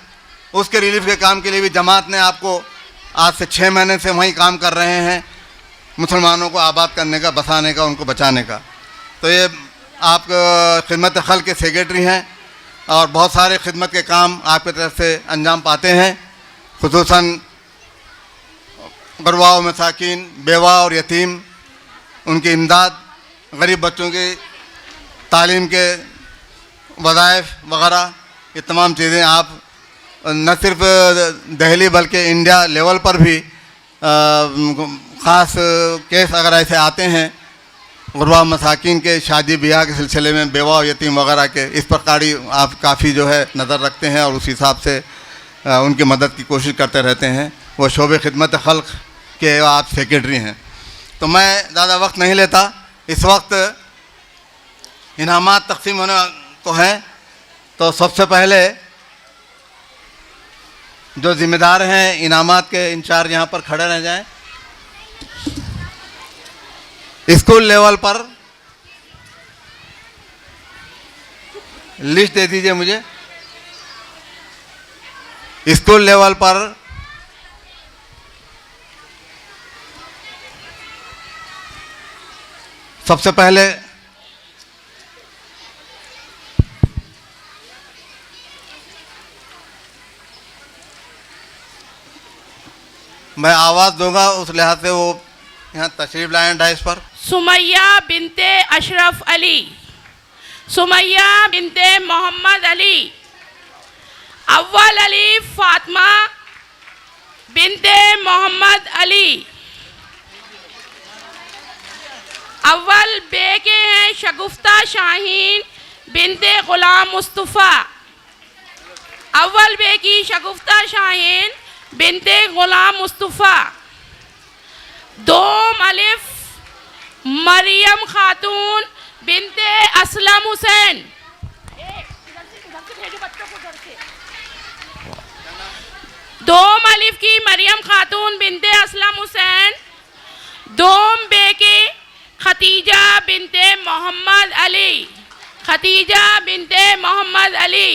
उसके रिलीफ के काम के लिए भी जमात ने आपको आज से 6 महीने से वहीं काम कर रहे हैं मुसलमानों को आबाद करने का, बसाने का, उनको बचाने का। तो ये आप खिदमत खल्क़ के सेक्रेटरी हैं और बहुत सारे खिदमत के काम आपकी तरफ से अंजाम पाते हैं। खुसूसन गरबा व मसाकीन, बेवा और यतीम, उनकी इमदाद, गरीब बच्चों की तालीम के वज़ाइफ वगैरह ये तमाम चीज़ें आप न सिर्फ दहली बल्कि इंडिया लेवल पर भी ख़ास केस अगर ऐसे आते हैं गुरबा मसाकिन के शादी ब्याह के सिलसिले में, बेवा और यतीम वगैरह के, इस प्रकार आप काफ़ी जो है नज़र रखते हैं और उस हिसाब से उनकी मदद की कोशिश करते रहते हैं। वो शोबे खिदमत खल्क़ के आप सेक्रेटरी हैं। तो मैं ज़्यादा वक्त नहीं लेता, इस वक्त इनामात तकसीम होने को हैं। तो सबसे पहले जो ज़िम्मेदार हैं इनामात के इंचार्ज यहाँ पर खड़े रह जाएं। स्कूल लेवल पर लिस्ट दे दीजिए मुझे। स्कूल लेवल पर सबसे पहले मैं आवाज़ दूंगा, उस लिहाज से वो यहाँ तशरीफ़ लाएँ डाइस पर। सुमैया बिनते अशरफ अली, सुमैया बिनते मोहम्मद अली। अव्वल अलीफ फातिमा बिनते मोहम्मद अली। अव्वल बे के हैं शगुफ्ता शाहीन बिनते गुलाम मुस्तफ़ा। अव्वल बे की शगुफ्ता शाहीन बिनते गुलाम मुस्तफ़ा। दोम अलिफ मरियम खातून बिनते असलम हुसैन। दोम अलिफ की मरियम खातून बिनते असलम हुसैन। दोम बे के खतीजा बिनते मोहम्मद अली, खतीजा बिनते मोहम्मद अली।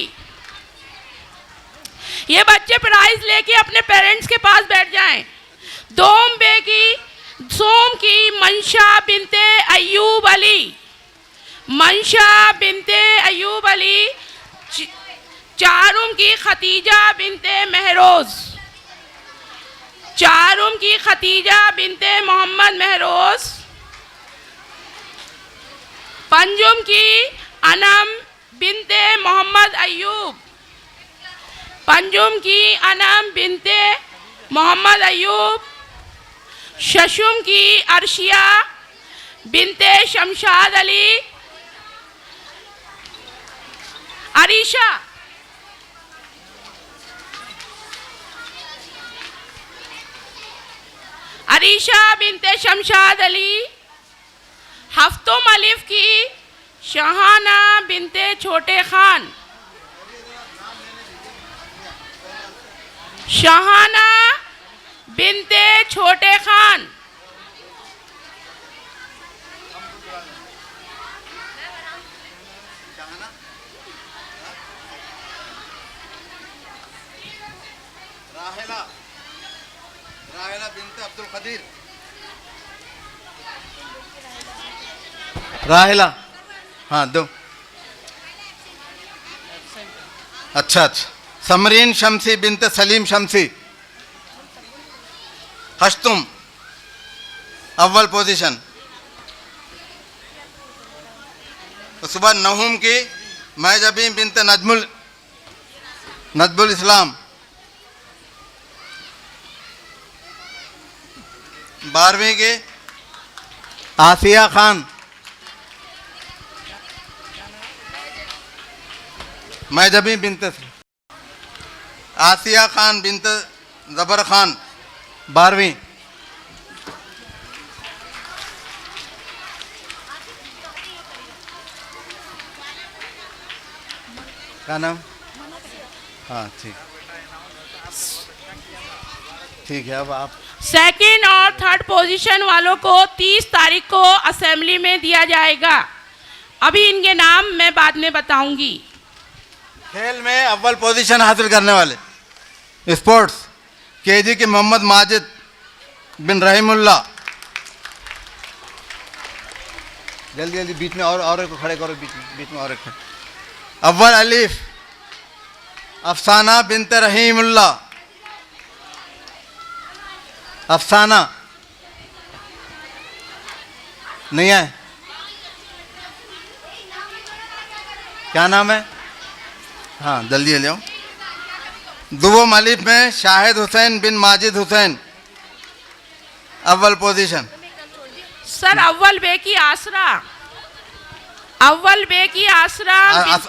ये बच्चे प्राइज लेके अपने पेरेंट्स के पास बैठ जाएं। दोम बे की सोम की मंशा बिनते अयूब अली, मंशा बिनते अयूब अली। चारुम की खतीजा बिनते महरोज, चारुम की खतीजा बिनते मोहम्मद महरोज। पंजुम की अनम बिनते मोहम्मद अयूब, पंजुम की अनम बिनते मोहम्मद अयूब। शशुम की अर्शिया बिनते शमशाद अली। अरीशा अरीशा बिनते शमशाद अली। हफ्तुम अलिफ की शहाना बिनते छोटे खान, शहाना बिनते छोटे खान। राहेला, राहेला बिनते अब्दुल कदीर। राहेला, हाँ दो। अच्छा अच्छा। समरीन शमसी बिनते सलीम शमसी। हश्तुम अव्वल पोजीशन। उसके बाद नहुम की मैजबीन बिनते नजमुल इस्लाम। 12वीं के आसिया खान, मैजबीन बिनते आसिया खान बिनते जबर खान। 12वीं। क्या नाम? हाँ ठीक ठीक है। अब आप सेकंड और थर्ड पोजीशन वालों को 30 तारीख को असेंबली में दिया जाएगा। अभी इनके नाम मैं बाद में बताऊंगी। खेल में अव्वल पोजीशन हासिल करने वाले स्पोर्ट्स केजी के मोहम्मद माजिद बिन रहीमुल्ला। जल्दी जल्दी बीच में और एक को खड़े करो, बीच में और एक खड़े। अव्वल अलीफ अफसाना बिनते रहीमुल्ला। अफसाना नहीं है, क्या नाम है? हाँ जल्दी ले आओ। दुवम अलिफ में शाहिद हुसैन बिन माजिद हुसैन, अव्वल पोजीशन। सर अव्वल बे की आसरा, अव्वल बे की आसरा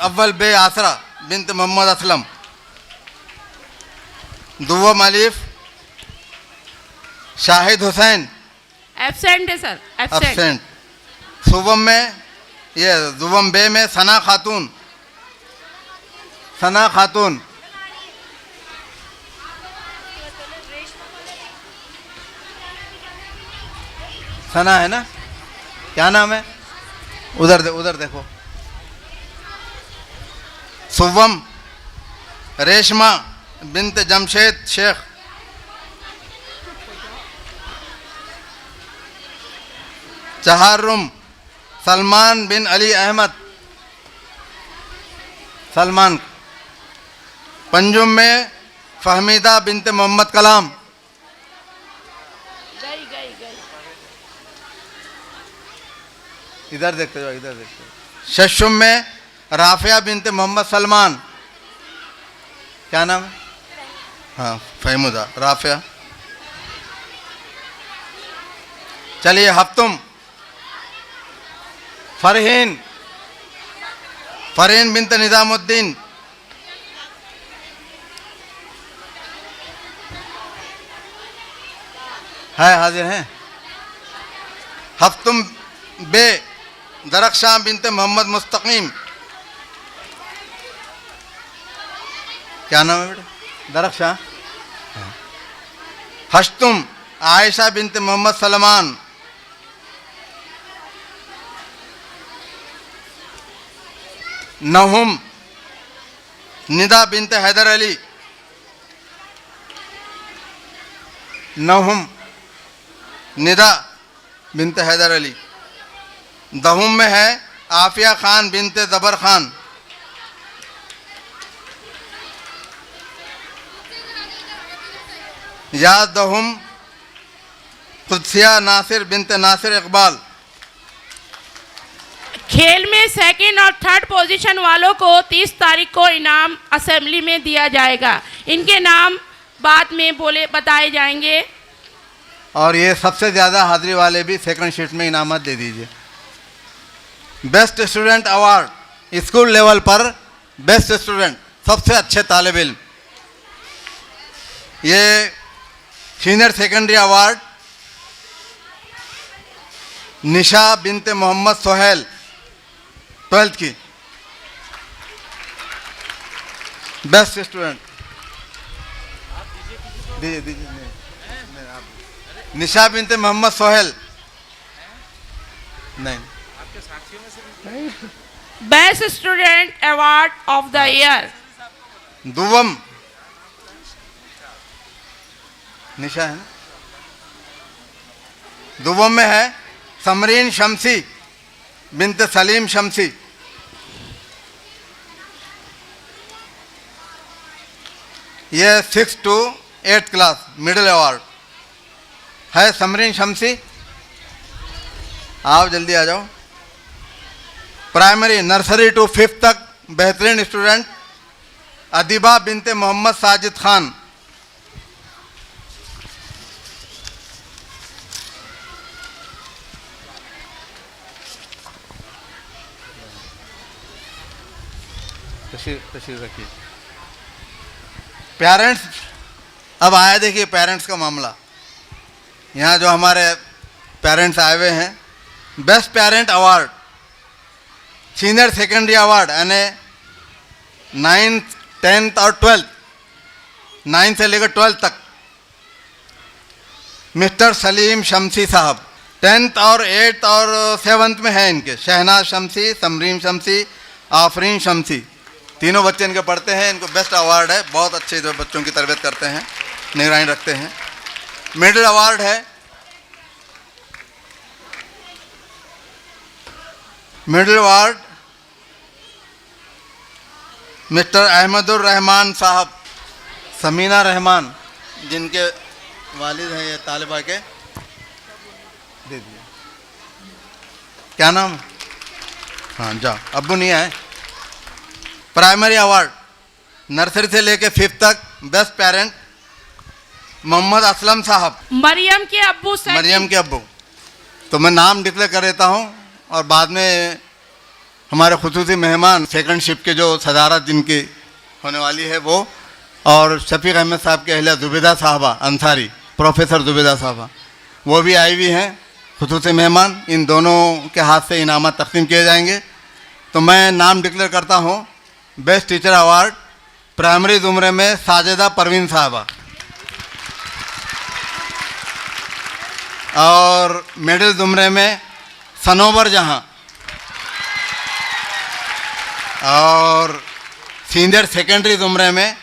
अव्वल बे आसरा बिनते मोहम्मद असलम। दुवम अलिफ शाहिद हुसैन एब्सेंट है सर, एब्सेंट। सुवम में ये दुवम बे में सना खातून, सना खातून। सना है ना, क्या नाम है? उधर देखो। सुवम रेशमा बिनते जमशेद शेख। चहारुम सलमान बिन अली अहमद, सलमान। पंजुम में फहमीदा बिनते मोहम्मद कलाम। इधर देखते जाओ, इधर देखते जाओ। शशुम में राफिया बिनते मोहम्मद सलमान, क्या नाम है? हाँ, फहमुदा राफिया। चलिए हफ्तुम फरहीन, फरहीन बिनते निजामुद्दीन, है हाजिर हैं। हफ्तुम बे दरख्शां बिनते मोहम्मद मुस्तकीम, क्या नाम है बेटा? दरख्शां। हश्तुम आयशा बिनते मोहम्मद सलमान, नहुम निदा बिनते हैदर अली, नहुम निदा बिनते हैदर अली। दहुम में है आफिया खान बिनते जबर खान, या दहुम कुदसिया नासिर बिनते नासिर इकबाल। खेल में सेकंड और थर्ड पोजीशन वालों को 30 तारीख को इनाम असेंबली में दिया जाएगा। इनके नाम बाद में बताए जाएंगे। और ये सबसे ज़्यादा हाजिरी वाले भी सेकंड शिफ्ट में इनामत दे दीजिए। Best student award school level पर, बेस्ट स्टूडेंट सबसे अच्छे तालिब इल्म, ये सीनियर सेकेंडरी अवार्ड निशा बिनते मोहम्मद सोहेल 12th की बेस्ट स्टूडेंट। दीजिए निशा बिनते मोहम्मद सोहेल, नहीं, best student award of the year दुवम निशा है ना। दुवम में है समरीन शमसी बिनते सलीम शमसी, ये 6 to 8th class middle award है समरीन शमसी। आओ जल्दी आ जाओ। प्राइमरी नर्सरी टू 5th तक बेहतरीन स्टूडेंट अदीबा बिनते मोहम्मद साजिद खान, तशरीफ रखिए। पेरेंट्स, अब आया देखिए पेरेंट्स का मामला। यहाँ जो हमारे पेरेंट्स आए हुए हैं, best parent award senior secondary award यानी 9th 10th और 12th, 9th से लेकर 12th तक मिस्टर सलीम शमसी साहब। 10th और 8th और 7th में है इनके शहनाज शमसी, समरीन शमसी, आफरीन शमसी, तीनों बच्चे इनके पढ़ते हैं। इनको बेस्ट अवार्ड है, बहुत अच्छे जो बच्चों की तरबियत करते हैं, निगरानी रखते हैं। मिडिल अवार्ड है मिडिल अवार्ड मिस्टर अहमदुर रहमान साहब, समीना रहमान जिनके वालिद हैं ये तालिबा के, दे दिए। क्या नाम है? हाँ जाओ, अब्बू नहीं आए। प्राइमरी अवार्ड नर्सरी से लेके 5th तक बेस्ट पेरेंट मोहम्मद असलम साहब, मरियम के अब्बू। मरियम के अब्बू। तो मैं नाम डिक्लेयर कर देता हूँ और बाद में हमारे खुसूसी मेहमान सेकंड शिफ्ट के जो सदारत जिनकी होने वाली है वो, और शफीक अहमद साहब के अहलिया जुबैदा साहबा अंसारी, प्रोफेसर जुबैदा साहबा, वो भी आई हुई हैं खुसूसी मेहमान। इन दोनों के हाथ से इनामत तकसीम किए जाएंगे। तो मैं नाम डिक्लेयर करता हूँ। बेस्ट टीचर अवार्ड प्राइमरी ज़ुमरे में साजिदा परवीन साहबा, और मिडिल ज़ुमरे में सनोवर जहाँ, और सीनियर सेकेंडरी ज़ुमरे में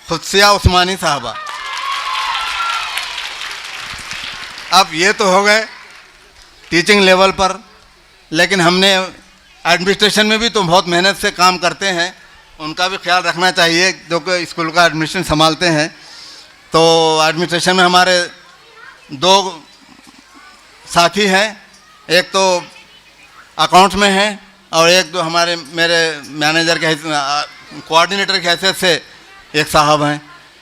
खुदसिया उस्मानी साहबा। अब ये तो हो गए टीचिंग लेवल पर, लेकिन हमने एडमिनिस्ट्रेशन में भी तो बहुत मेहनत से काम करते हैं, उनका भी ख्याल रखना चाहिए जो कि स्कूल का एडमिनिस्ट्रेशन संभालते हैं। तो एडमिनिस्ट्रेशन में हमारे 2 साथी हैं, एक तो अकाउंट्स में हैं और एक दो हमारे मेरे मैनेजर के कोऑर्डिनेटर की हैसियत से एक साहब हैं।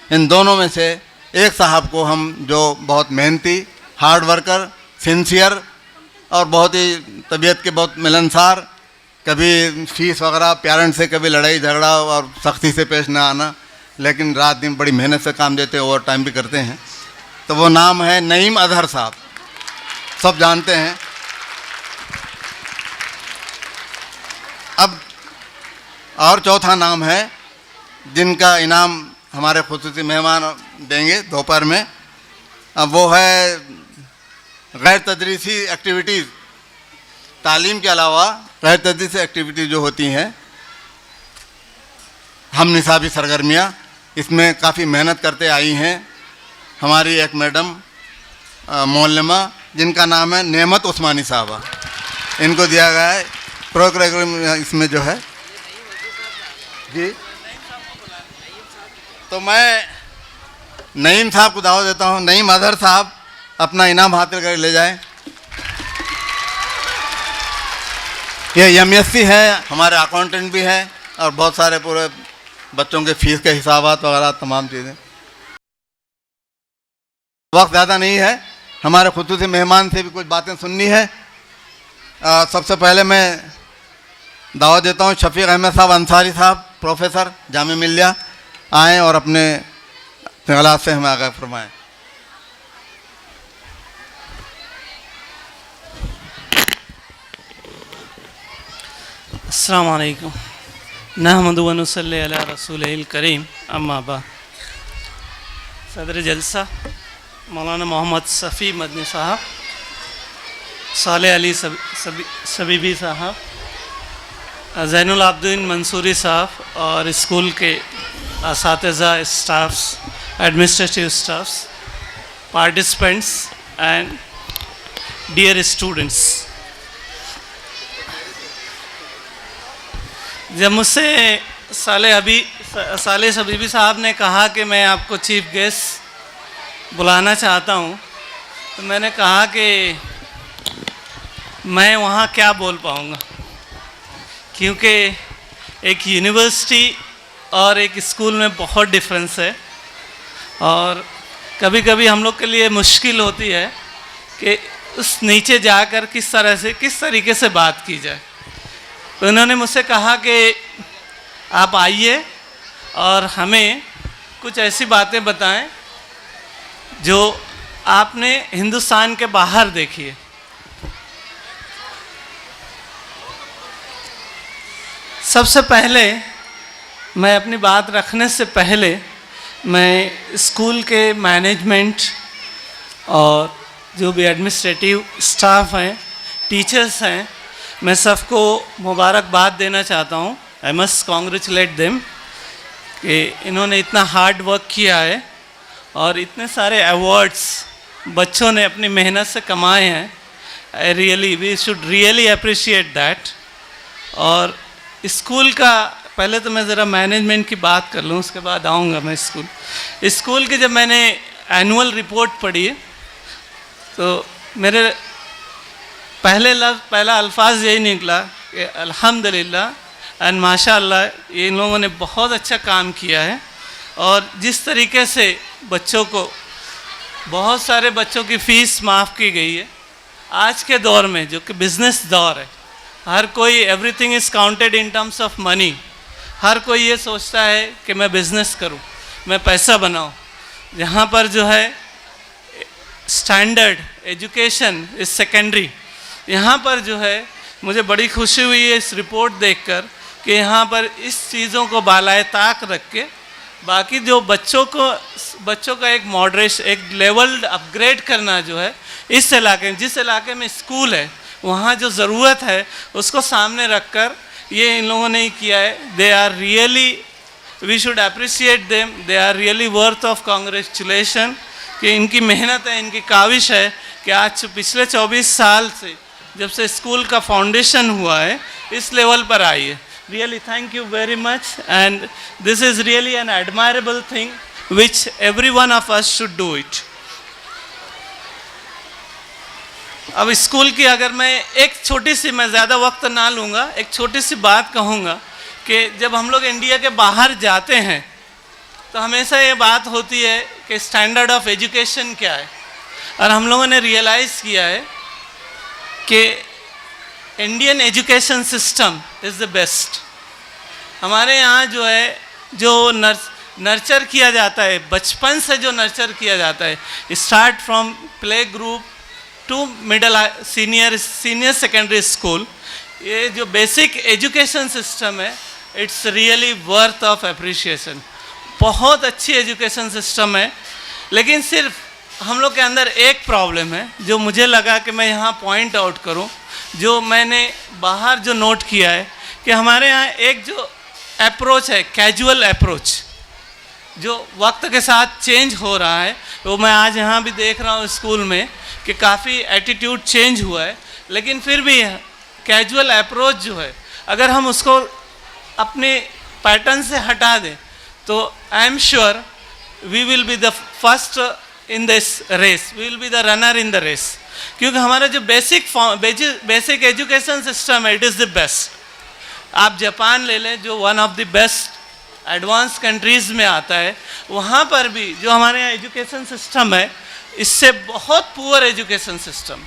इन दोनों में से एक साहब को हम जो बहुत मेहनती, हार्ड वर्कर, सिंसियर और बहुत ही तबीयत के बहुत मिलनसार, कभी फीस वगैरह पेरेंट्स से कभी लड़ाई झगड़ा और सख्ती से पेश ना आना, लेकिन रात दिन बड़ी मेहनत से काम देते हैं, ओवर टाइम भी करते हैं। तो वो नाम है नईम अजहर साहब, सब जानते हैं। अब और चौथा नाम है जिनका इनाम हमारे खुसूसी मेहमान देंगे दोपहर में। अब वो है गैर तदरीसी एक्टिविटीज़, तालीम के अलावा गैर तदरीसी एक्टिविटीज़ जो होती हैं, हम निसाबी सरगर्मियाँ, इसमें काफ़ी मेहनत करते आई हैं हमारी एक मैडम मोल्लमा, जिनका नाम है नेमत उस्मानी साहबा। इनको दिया गया है प्रोग्राम इसमें जो है जी। तो मैं नईम साहब को दावत देता हूँ, नईम अजहर साहब अपना इनाम हासिल कर ले जाएं। ये MSc है, हमारे अकाउंटेंट भी हैं और बहुत सारे पूरे बच्चों के फीस के हिसाबात वगैरह तमाम चीज़ें। वक्त ज़्यादा नहीं है, हमारे खुसूसी मेहमान से भी कुछ बातें सुननी है। सबसे पहले मैं दावत देता हूँ शफीक अहमद साहब अंसारी साहब, प्रोफेसर जामिया मिल्लिया, आएँ और अपने ख्यालात से हमें आगाह फरमाएँ। अस्सलाम वालेकुम नहमदु व नुसल्ली अला रसूलिल करीम अम्मा बाद। सदर जलसा मौलाना मोहम्मद सफ़ी मदनी साहब, साले अली सबीबी साहब, ज़ैनुल आब्दीन मंसूरी साहब और स्कूल के असातिज़ा, staffs, administrative staffs, participants and dear students. जब मुझसे साले सबीबी साहब ने कहा कि मैं आपको चीफ गेस्ट बुलाना चाहता हूँ, तो मैंने कहा कि मैं वहाँ क्या बोल पाऊँगा, क्योंकि एक यूनिवर्सिटी और एक स्कूल में बहुत डिफरेंस है और कभी कभी हम लोग के लिए मुश्किल होती है कि उस नीचे जाकर किस तरीके से बात की जाए। तो उन्होंने मुझसे कहा कि आप आइए और हमें कुछ ऐसी बातें बताएं जो आपने हिंदुस्तान के बाहर देखी है। सबसे पहले मैं अपनी बात रखने से पहले मैं स्कूल के मैनेजमेंट और जो भी एडमिनिस्ट्रेटिव स्टाफ हैं, टीचर्स हैं, मैं सबको मुबारकबाद देना चाहता हूँ। आई मस्ट कॉन्ग्रेचुलेट देम कि इन्होंने इतना हार्ड वर्क किया है और इतने सारे अवार्ड्स बच्चों ने अपनी मेहनत से कमाए हैं। We should really appreciate that. और स्कूल का पहले तो मैं ज़रा मैनेजमेंट की बात कर लूँ, उसके बाद आऊँगा मैं स्कूल की। जब मैंने एनुअल रिपोर्ट पढ़ी तो मेरे पहला अल्फाज यही निकला कि अल्हम्दुलिल्लाह एंड माशाअल्लाह, ये इन लोगों ने बहुत अच्छा काम किया है। और जिस तरीके से बच्चों को, बहुत सारे बच्चों की फ़ीस माफ़ की गई है आज के दौर में, जो कि बिज़नेस दौर है। हर कोई everything is counted in terms of money. हर कोई ये सोचता है कि मैं बिज़नेस करूं, मैं पैसा बनाऊं। यहाँ पर जो है स्टैंडर्ड एजुकेशन इज़ सेकेंडरी। यहाँ पर जो है मुझे बड़ी खुशी हुई है इस रिपोर्ट देखकर कि यहाँ पर इस चीज़ों को बालाए ताक रख के बाकी जो बच्चों का एक मॉडरेशन, एक लेवल अपग्रेड करना जो है इस इलाके में, जिस इलाके में स्कूल है वहाँ जो ज़रूरत है उसको सामने रखकर ये इन लोगों ने ही किया है। They are really, we should appreciate them, they are really worth of congratulation कि इनकी मेहनत है, इनकी काविश है कि आज पिछले 24 साल से जब से स्कूल का फाउंडेशन हुआ है इस लेवल पर आई है। Really thank you very much, and this is really an admirable thing which every one of us should do it. अब स्कूल की अगर मैं एक छोटी सी, मैं ज़्यादा वक्त ना लूँगा, एक छोटी सी बात कहूँगा कि जब हम लोग इंडिया के बाहर जाते हैं तो हमेशा ये बात होती है कि स्टैंडर्ड ऑफ एजुकेशन क्या है, और हम लोगों ने रियलाइज़ किया है कि Indian education system is the best. हमारे यहाँ जो है, जो नर्चर किया जाता है, बचपन से जो नर्चर किया जाता है, start from play group to middle senior secondary school, ये जो बेसिक एजुकेशन सिस्टम है, it's really worth of appreciation. बहुत अच्छी एजुकेशन सिस्टम है, लेकिन सिर्फ हम लोग के अंदर एक प्रॉब्लम है जो मुझे लगा कि मैं यहाँ पॉइंट आउट करूँ, जो मैंने बाहर जो नोट किया है कि हमारे यहाँ एक जो अप्रोच है, कैजुअल अप्रोच, जो वक्त के साथ चेंज हो रहा है, वो मैं आज यहाँ भी देख रहा हूँ स्कूल में कि काफ़ी एटीट्यूड चेंज हुआ है, लेकिन फिर भी कैजुअल अप्रोच जो है, अगर हम उसको अपने पैटर्न से हटा दें तो I am sure we will be the first in this race, we will be the runner in the race, क्योंकि हमारा जो बेसिक एजुकेशन सिस्टम है, इट इज़ द बेस्ट। आप जापान ले लें, जो one of the best advance countries में आता है, वहाँ पर भी जो हमारे यहाँ एजुकेशन सिस्टम है, इससे बहुत पुअर एजुकेशन सिस्टम,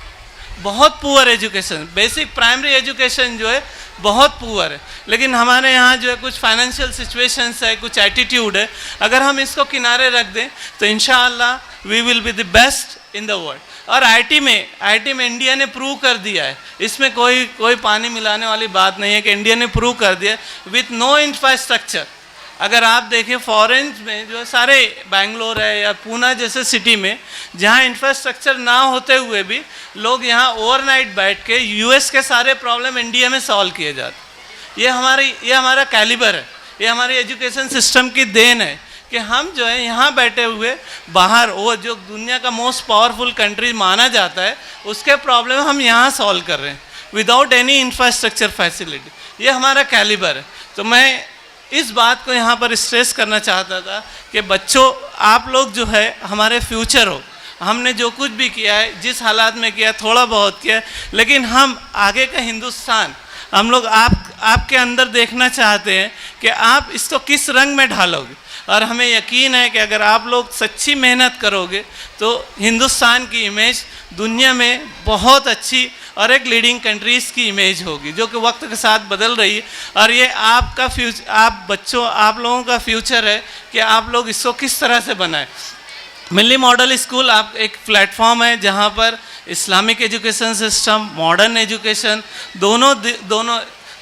बहुत poor education, basic primary education जो है बहुत पुअर है। लेकिन हमारे यहाँ जो है कुछ फाइनेंशियल सिचुएशंस है, कुछ एटीट्यूड है, अगर हम इसको किनारे रख दें तो इंशाअल्लाह we will be the best in the world. और आईटी में इंडिया ने प्रूव कर दिया है, इसमें कोई पानी मिलाने वाली बात नहीं है कि इंडिया ने प्रूव कर दिया विथ नो इंफ्रास्ट्रक्चर। अगर आप देखें फॉरेन में जो सारे बेंगलोर है या पूना जैसे सिटी में, जहाँ इंफ्रास्ट्रक्चर ना होते हुए भी लोग यहाँ ओवरनाइट बैठ के यूएस के सारे प्रॉब्लम इंडिया में सॉल्व किए जाते। ये हमारा कैलिबर है, ये हमारी एजुकेशन सिस्टम की देन है कि हम जो है यहाँ बैठे हुए बाहर, वो जो दुनिया का मोस्ट पावरफुल कंट्री माना जाता है, उसके प्रॉब्लम हम यहाँ सॉल्व कर रहे हैं विदाउट एनी इंफ्रास्ट्रक्चर फैसिलिटी। ये हमारा कैलिबर है। तो मैं इस बात को यहाँ पर स्ट्रेस करना चाहता था कि बच्चों, आप लोग जो है हमारे फ्यूचर हो। हमने जो कुछ भी किया है, जिस हालात में किया, थोड़ा बहुत किया, लेकिन हम आगे का हिंदुस्तान हम लोग आपके अंदर देखना चाहते हैं कि आप इसको किस रंग में ढालोगे। और हमें यकीन है कि अगर आप लोग सच्ची मेहनत करोगे तो हिंदुस्तान की इमेज दुनिया में बहुत अच्छी और एक लीडिंग कंट्रीज़ की इमेज होगी, जो कि वक्त के साथ बदल रही है। और ये आपका फ्यूचर, आप लोगों का फ्यूचर है कि आप लोग इसको किस तरह से बनाएं। मिल्ली मॉडल स्कूल आप एक प्लेटफॉर्म है जहाँ पर Islamic education system, modern education,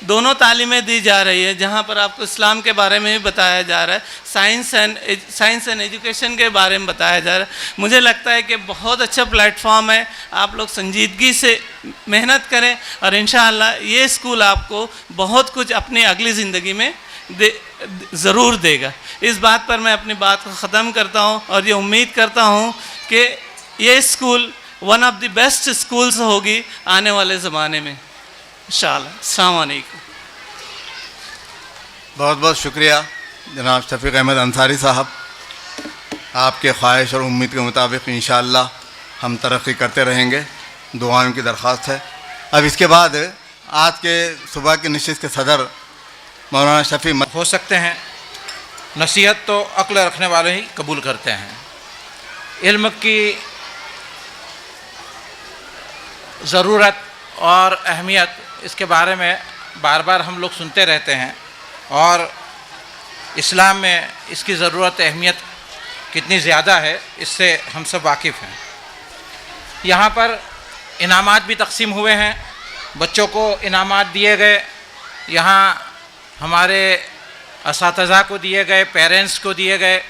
दोनों तालीमें दी जा रही है, जहाँ पर आपको इस्लाम के बारे में भी बताया जा रहा है, साइंस एंड एजुकेशन के बारे में बताया जा रहा है। मुझे लगता है कि बहुत अच्छा प्लेटफॉर्म है। आप लोग संजीदगी से मेहनत करें और इंशाअल्लाह ये स्कूल आपको बहुत कुछ अपनी अगली ज़िंदगी में ज़रूर देगा। इस बात पर मैं अपनी बात को ख़त्म करता हूँ और ये उम्मीद करता हूँ कि ये school one of the best schools होगी आने वाले ज़माने में इंशाअल्लाह। अस्सलाम वालेकुम। बहुत बहुत शुक्रिया जनाब शफीक अहमद अंसारी साहब। आपके ख्वाहिश और उम्मीद के मुताबिक इंशाअल्लाह हम तरक्की करते रहेंगे, दुआओं की दरख्वास्त है। अब इसके बाद आज के सुबह की नशिस्त के सदर मौलाना शफी हो सकते हैं। नसीहत तो अक्ल रखने वाले ही कबूल करते हैं। इल्म की ज़रूरत और अहमियत, इसके बारे में बार बार हम लोग सुनते रहते हैं और इस्लाम में इसकी ज़रूरत अहमियत कितनी ज़्यादा है इससे हम सब वाकिफ़ हैं। यहाँ पर इनामात भी तकसीम हुए हैं, बच्चों को इनामात दिए गए, यहाँ हमारे असातिज़ा को दिए गए, पेरेंट्स को दिए गए।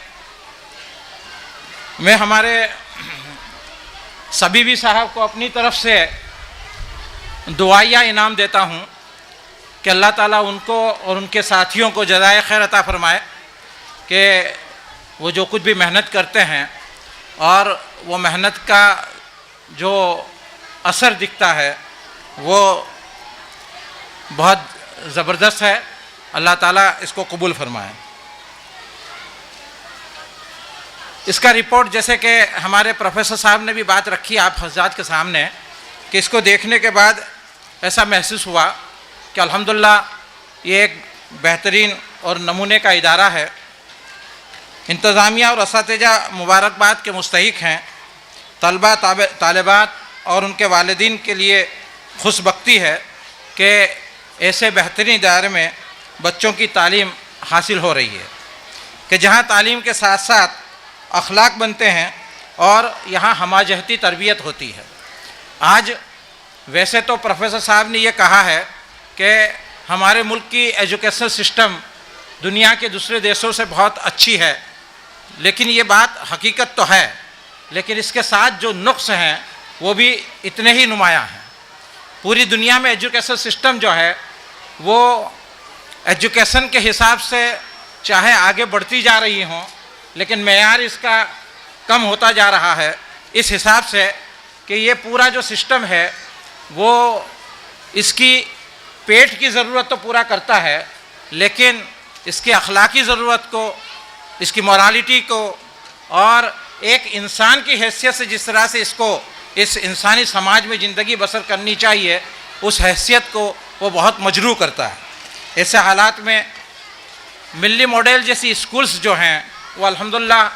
मैं हमारे सबीबी साहब को अपनी तरफ से दुआया इनाम देता हूँ कि अल्लाह ताला उनको और उनके साथियों को जज़ाए खैर अता फ़रमाए कि वो जो कुछ भी मेहनत करते हैं और वो मेहनत का जो असर दिखता है वो बहुत ज़बरदस्त है। अल्लाह ताला इसको कबूल फरमाए। इसका रिपोर्ट जैसे कि हमारे प्रोफेसर साहब ने भी बात रखी आप हज़रात के सामने कि इसको देखने के बाद ऐसा महसूस हुआ कि अल्हम्दुलिल्लाह ये एक बेहतरीन और नमूने का इदारा है। इंतज़ामिया और असातिज़ा मुबारकबाद के मुस्तहिक हैं। तलबा तालिबात और उनके वालिदीन के लिए खुशबख्ती है कि ऐसे बेहतरीन इदारे में बच्चों की तालीम हासिल हो रही है, कि जहाँ तालीम के साथ साथ अखलाक बनते हैं और यहाँ हमाजहती तरबियत होती है। आज वैसे तो प्रोफेसर साहब ने ये कहा है कि हमारे मुल्क की एजुकेशन सिस्टम दुनिया के दूसरे देशों से बहुत अच्छी है, लेकिन ये बात हकीकत तो है, लेकिन इसके साथ जो नुक्स हैं वो भी इतने ही नुमायाँ हैं। पूरी दुनिया में एजुकेशन सिस्टम जो है वो एजुकेशन के हिसाब से चाहे आगे बढ़ती जा रही हों, लेकिन मेयार इसका कम होता जा रहा है, इस हिसाब से कि ये पूरा जो सिस्टम है वो इसकी पेट की ज़रूरत तो पूरा करता है, लेकिन इसकी अखलाकी ज़रूरत को, इसकी मोरालिटी को और एक इंसान की हैसियत से जिस तरह से इसको इस इंसानी समाज में ज़िंदगी बसर करनी चाहिए, उस हैसियत को वो बहुत मजरू करता है। ऐसे हालात में मिल्ली मॉडल जैसी स्कूल्स जो हैं वो अल्हम्दुलिल्लाह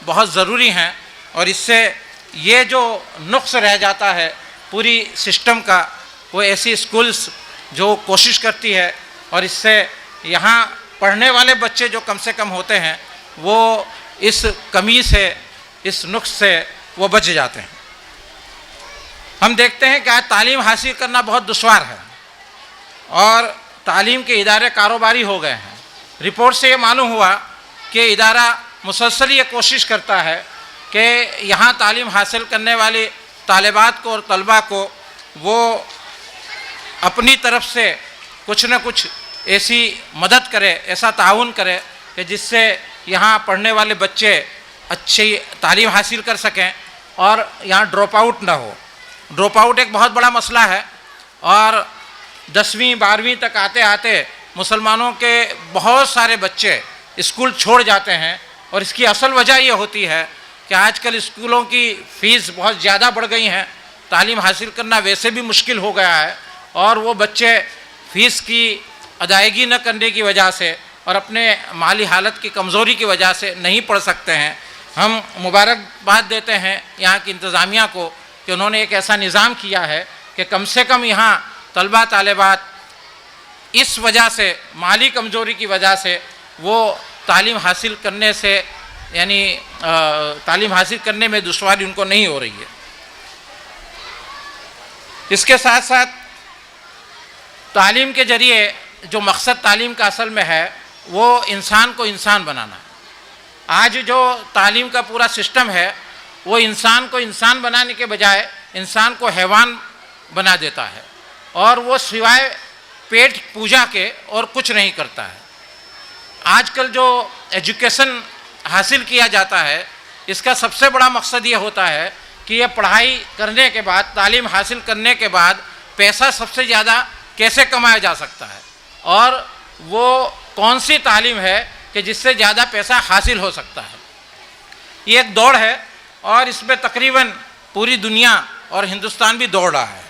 बहुत ज़रूरी हैं, और इससे ये जो नुक्स रह जाता है पूरी सिस्टम का, वो ऐसी स्कूल्स जो कोशिश करती है और इससे यहाँ पढ़ने वाले बच्चे जो कम से कम होते हैं वो इस कमी से, इस नुक्स से वो बच जाते हैं। हम देखते हैं कि आज तालीम हासिल करना बहुत दुश्वार है और तालीम के इदारे कारोबारी हो गए हैं। रिपोर्ट से ये मालूम हुआ कि इदारा मुसलसल ये कोशिश करता है कि यहाँ तालीम हासिल करने वाली तालिबात को और तलबा को वो अपनी तरफ से कुछ न कुछ ऐसी मदद करे, ऐसा ताउन करे कि जिससे यहाँ पढ़ने वाले बच्चे अच्छी तालीम हासिल कर सकें और यहाँ ड्रॉप आउट ना हो। ड्रॉप आउट एक बहुत बड़ा मसला है और 10वीं 12वीं तक आते आते मुसलमानों के बहुत सारे बच्चे स्कूल छोड़ जाते हैं, और इसकी असल वजह ये होती है कि आजकल स्कूलों की फ़ीस बहुत ज़्यादा बढ़ गई हैं, तालीम हासिल करना वैसे भी मुश्किल हो गया है, और वो बच्चे फ़ीस की अदायगी न करने की वजह से और अपने माली हालत की कमज़ोरी की वजह से नहीं पढ़ सकते हैं। हम मुबारकबाद देते हैं यहाँ की इंतज़ामिया को कि उन्होंने एक ऐसा निज़ाम किया है कि कम से कम यहाँ तलबा तालिबात इस वजह से, माली कमज़ोरी की वजह से वो तालीम हासिल करने से, यानी तालीम हासिल करने में दुश्वारी उनको नहीं हो रही है। इसके साथ साथ तालीम के ज़रिए जो मकसद तालीम का असल में है वो इंसान को इंसान बनाना है। आज जो तालीम का पूरा सिस्टम है वो इंसान को इंसान बनाने के बजाय इंसान को हैवान बना देता है, और वो सिवाय पेट पूजा के और कुछ नहीं करता है। आजकल जो एजुकेशन हासिल किया जाता है इसका सबसे बड़ा मकसद ये होता है कि ये पढ़ाई करने के बाद, तालीम हासिल करने के बाद पैसा सबसे ज़्यादा कैसे कमाया जा सकता है, और वो कौन सी तालीम है कि जिससे ज़्यादा पैसा हासिल हो सकता है। ये एक दौड़ है और इसमें तकरीबन पूरी दुनिया और हिंदुस्तान भी दौड़ रहा है।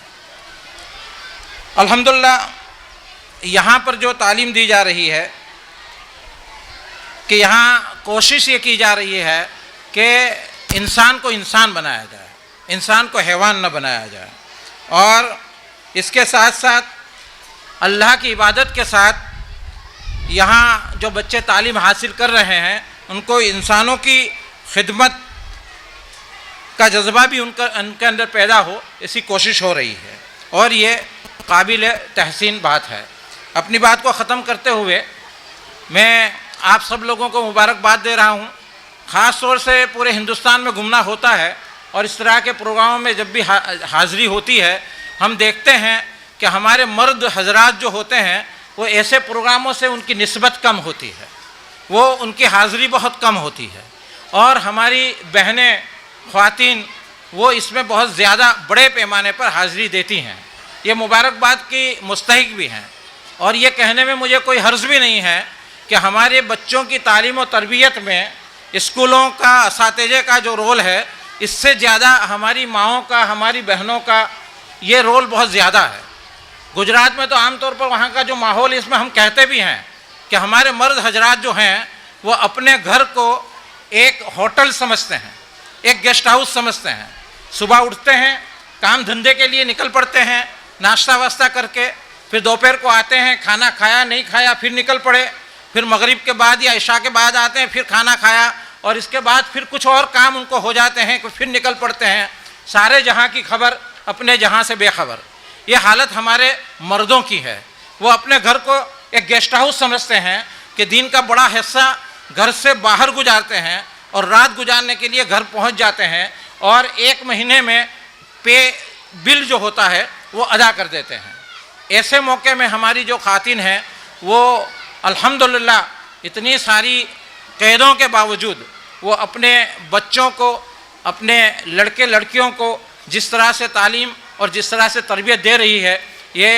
अल्हम्दुलिल्लाह यहाँ पर जो तालीम दी जा रही है कि यहाँ कोशिश ये की जा रही है कि इंसान को इंसान बनाया जाए, इंसान को हैवान न बनाया जाए, और इसके साथ साथ अल्लाह की इबादत के साथ यहाँ जो बच्चे तालीम हासिल कर रहे हैं उनको इंसानों की खिदमत का जज्बा भी उनके अंदर पैदा हो, ऐसी कोशिश हो रही है, और ये काबिल तहसीन बात है। अपनी बात को ख़त्म करते हुए मैं आप सब लोगों को मुबारकबाद दे रहा हूँ। ख़ास तौर से पूरे हिंदुस्तान में घूमना होता है और इस तरह के प्रोग्रामों में जब भी हाज़िरी होती है हम देखते हैं कि हमारे मर्द हजरात जो होते हैं वो ऐसे प्रोग्रामों से उनकी निस्बत कम होती है, वो उनकी हाज़िरी बहुत कम होती है, और हमारी बहनें ख़वातीन वो इसमें बहुत ज़्यादा बड़े पैमाने पर हाज़िरी देती हैं। ये मुबारकबाद की मुस्तहिक भी हैं, और ये कहने में मुझे कोई हर्ज भी नहीं है कि हमारे बच्चों की तालीम और तरबियत में स्कूलों का, असातिज़े का जो रोल है, इससे ज़्यादा हमारी माओं का, हमारी बहनों का ये रोल बहुत ज़्यादा है। गुजरात में तो आमतौर पर वहाँ का जो माहौल, इसमें हम कहते भी हैं कि हमारे मर्द हजरात जो हैं वो अपने घर को एक होटल समझते हैं, एक गेस्ट हाउस समझते हैं। सुबह उठते हैं, काम धंधे के लिए निकल पड़ते हैं, नाश्ता वास्ता करके, फिर दोपहर को आते हैं, खाना खाया नहीं खाया फिर निकल पड़े, फिर मगरिब के बाद या इशा के बाद आते हैं, फिर खाना खाया और इसके बाद फिर कुछ और काम उनको हो जाते हैं, फिर निकल पड़ते हैं। सारे जहाँ की खबर, अपने जहाँ से बेखबर। ये हालत हमारे मर्दों की है। वो अपने घर को एक गेस्ट हाउस समझते हैं कि दिन का बड़ा हिस्सा घर से बाहर गुजारते हैं और रात गुजारने के लिए घर पहुंच जाते हैं और एक महीने में पे बिल जो होता है वो अदा कर देते हैं। ऐसे मौके में हमारी जो खातिन हैं वो अल्हम्दुलिल्लाह इतनी सारी कैदों के बावजूद वो अपने बच्चों को, अपने लड़के लड़कियों को जिस तरह से तालीम और जिस तरह से तरबियत दे रही है, ये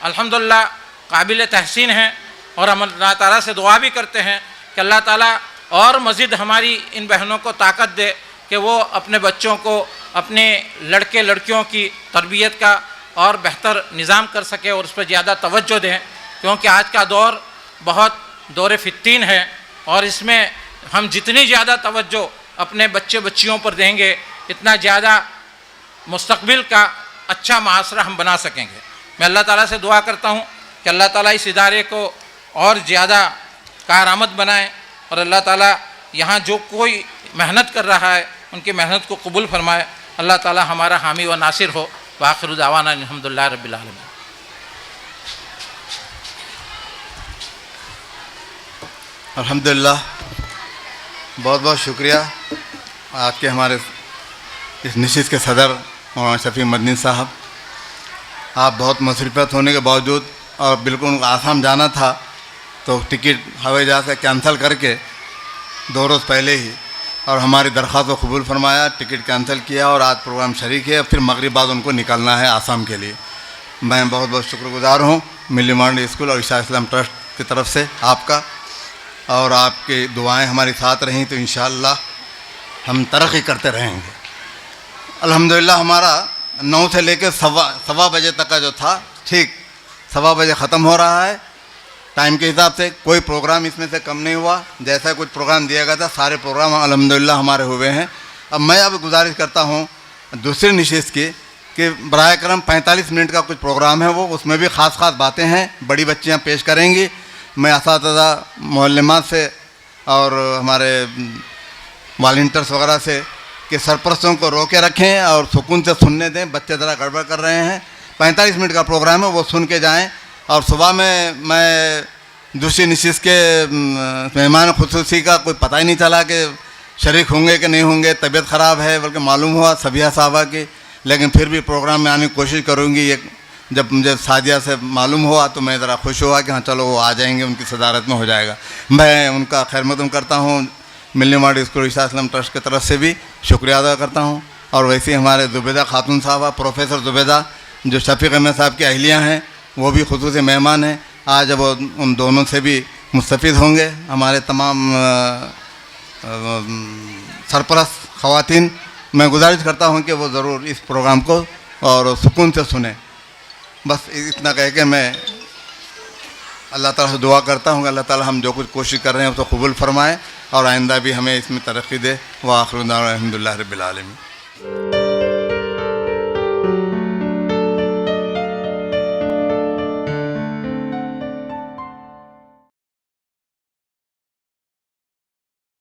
अल्हम्दुलिल्लाह काबिल तहसीन है। और हम अल्लाह ताला से दुआ भी करते हैं कि अल्लाह ताला और मज़ीद हमारी इन बहनों को ताकत दे कि वो अपने बच्चों को, अपने लड़के लड़कियों की तरबियत का और बेहतर निज़ाम कर सके और उस पर ज़्यादा तवज्जो दें, क्योंकि आज का दौर बहुत दौर फित्तीन है और इसमें हम जितनी ज़्यादा तवज्जो अपने बच्चे बच्चियों पर देंगे इतना ज़्यादा मुस्तक़बिल का अच्छा माशरा हम बना सकेंगे। मैं अल्लाह ताला से दुआ करता हूँ कि अल्लाह ताला इस इदारे को और ज़्यादा कारआमद बनाए और अल्लाह ताला यहाँ जो कोई मेहनत कर रहा है उनकी मेहनत को कबूल फरमाए। अल्लाह ताला हमारा हामी व नासिर हो। वाखिरु दावाना अल्हम्दुलिल्लाह रब्बिल आलमीन। अल्हम्दुलिल्लाह, बहुत बहुत शुक्रिया आज के हमारे इस नशिस्त के सदर मौलाना शफी मदनी साहब। आप बहुत मसरूफियत होने के बावजूद और बिल्कुल आसाम जाना था तो टिकट हवाई जहाज़ से कैंसिल करके 2 रोज़ पहले ही और हमारी दरख्वास्त को कबूल फरमाया, टिकट कैंसिल किया और आज प्रोग्राम शरीक है। फिर मगरिब बाद उनको निकलना है आसाम के लिए। मैं बहुत बहुत शुक्रगुजार हूँ मिली मॉडर्न स्कूल और ईशा इस्लाम ट्रस्ट की तरफ से आपका, और आपकी दुआएं हमारे साथ रहीं तो इंशाअल्लाह हम तरक्की करते रहेंगे। अल्हम्दुलिल्लाह हमारा 9 से लेकर सवा बजे तक का जो था, ठीक 1:15 बजे ख़त्म हो रहा है। टाइम के हिसाब से कोई प्रोग्राम इसमें से कम नहीं हुआ। जैसा कुछ प्रोग्राम दिया गया था सारे प्रोग्राम अल्हम्दुलिल्लाह हमारे हुए हैं। अब मैं अब गुजारिश करता हूँ दूसरी नशिस्त की कि बराए करम 45 मिनट का कुछ प्रोग्राम है, वो उसमें भी ख़ास बातें हैं, बड़ी बच्चियाँ पेश करेंगी। मैं असातिज़ा मुअल्लिमात से और हमारे वॉलंटियर्स वगैरह से कि सरपरस्तों को रोके रखें और सुकून से सुनने दें। बच्चे ज़रा गड़बड़ कर रहे हैं। 45 मिनट का प्रोग्राम है, वो सुन के जाएं। और सुबह में मैं दूसरी नशिस्त के मेहमान खुसूसी का कोई पता ही नहीं चला कि शरीक होंगे कि नहीं होंगे। तबीयत ख़राब है बल्कि मालूम हुआ सबिया साहबा की, लेकिन फिर भी प्रोग्राम में आने की कोशिश करूँगी। ये जब मुझे सादिया से मालूम हुआ तो मैं ज़रा खुश हुआ कि हाँ चलो वो आ जाएंगे, उनकी सदारत में हो जाएगा। मैं उनका खैर मकदम करता हूँ। मिलने मॉडल स्कूल ईशा इस्लाम ट्रस्ट की तरफ से भी शुक्रिया अदा करता हूँ। और वैसे ही हमारे जुबैदा खातून साहबा, प्रोफेसर जुबैदा जो शफीक अहमद साहब की अहलियाँ हैं, वो भी खुसूसी मेहमान हैं। आज अब उन दोनों से भी मुस्तफ़ीद होंगे। हमारे तमाम सरपरस्त ख़वातीन, मैं गुजारिश करता हूँ कि वो ज़रूर इस प्रोग्राम को और सुकून से सुने। बस इतना कह के मैं अल्लाह ताला से दुआ करता हूँ कि अल्लाह ताला हम जो कुछ कोशिश कर रहे हैं उसको कबूल फरमाए और आइंदा भी हमें इसमें तरक्की दे। व आखिर दाअवाना अल्हम्दुलिल्लाहि रब्बिल आलमीन।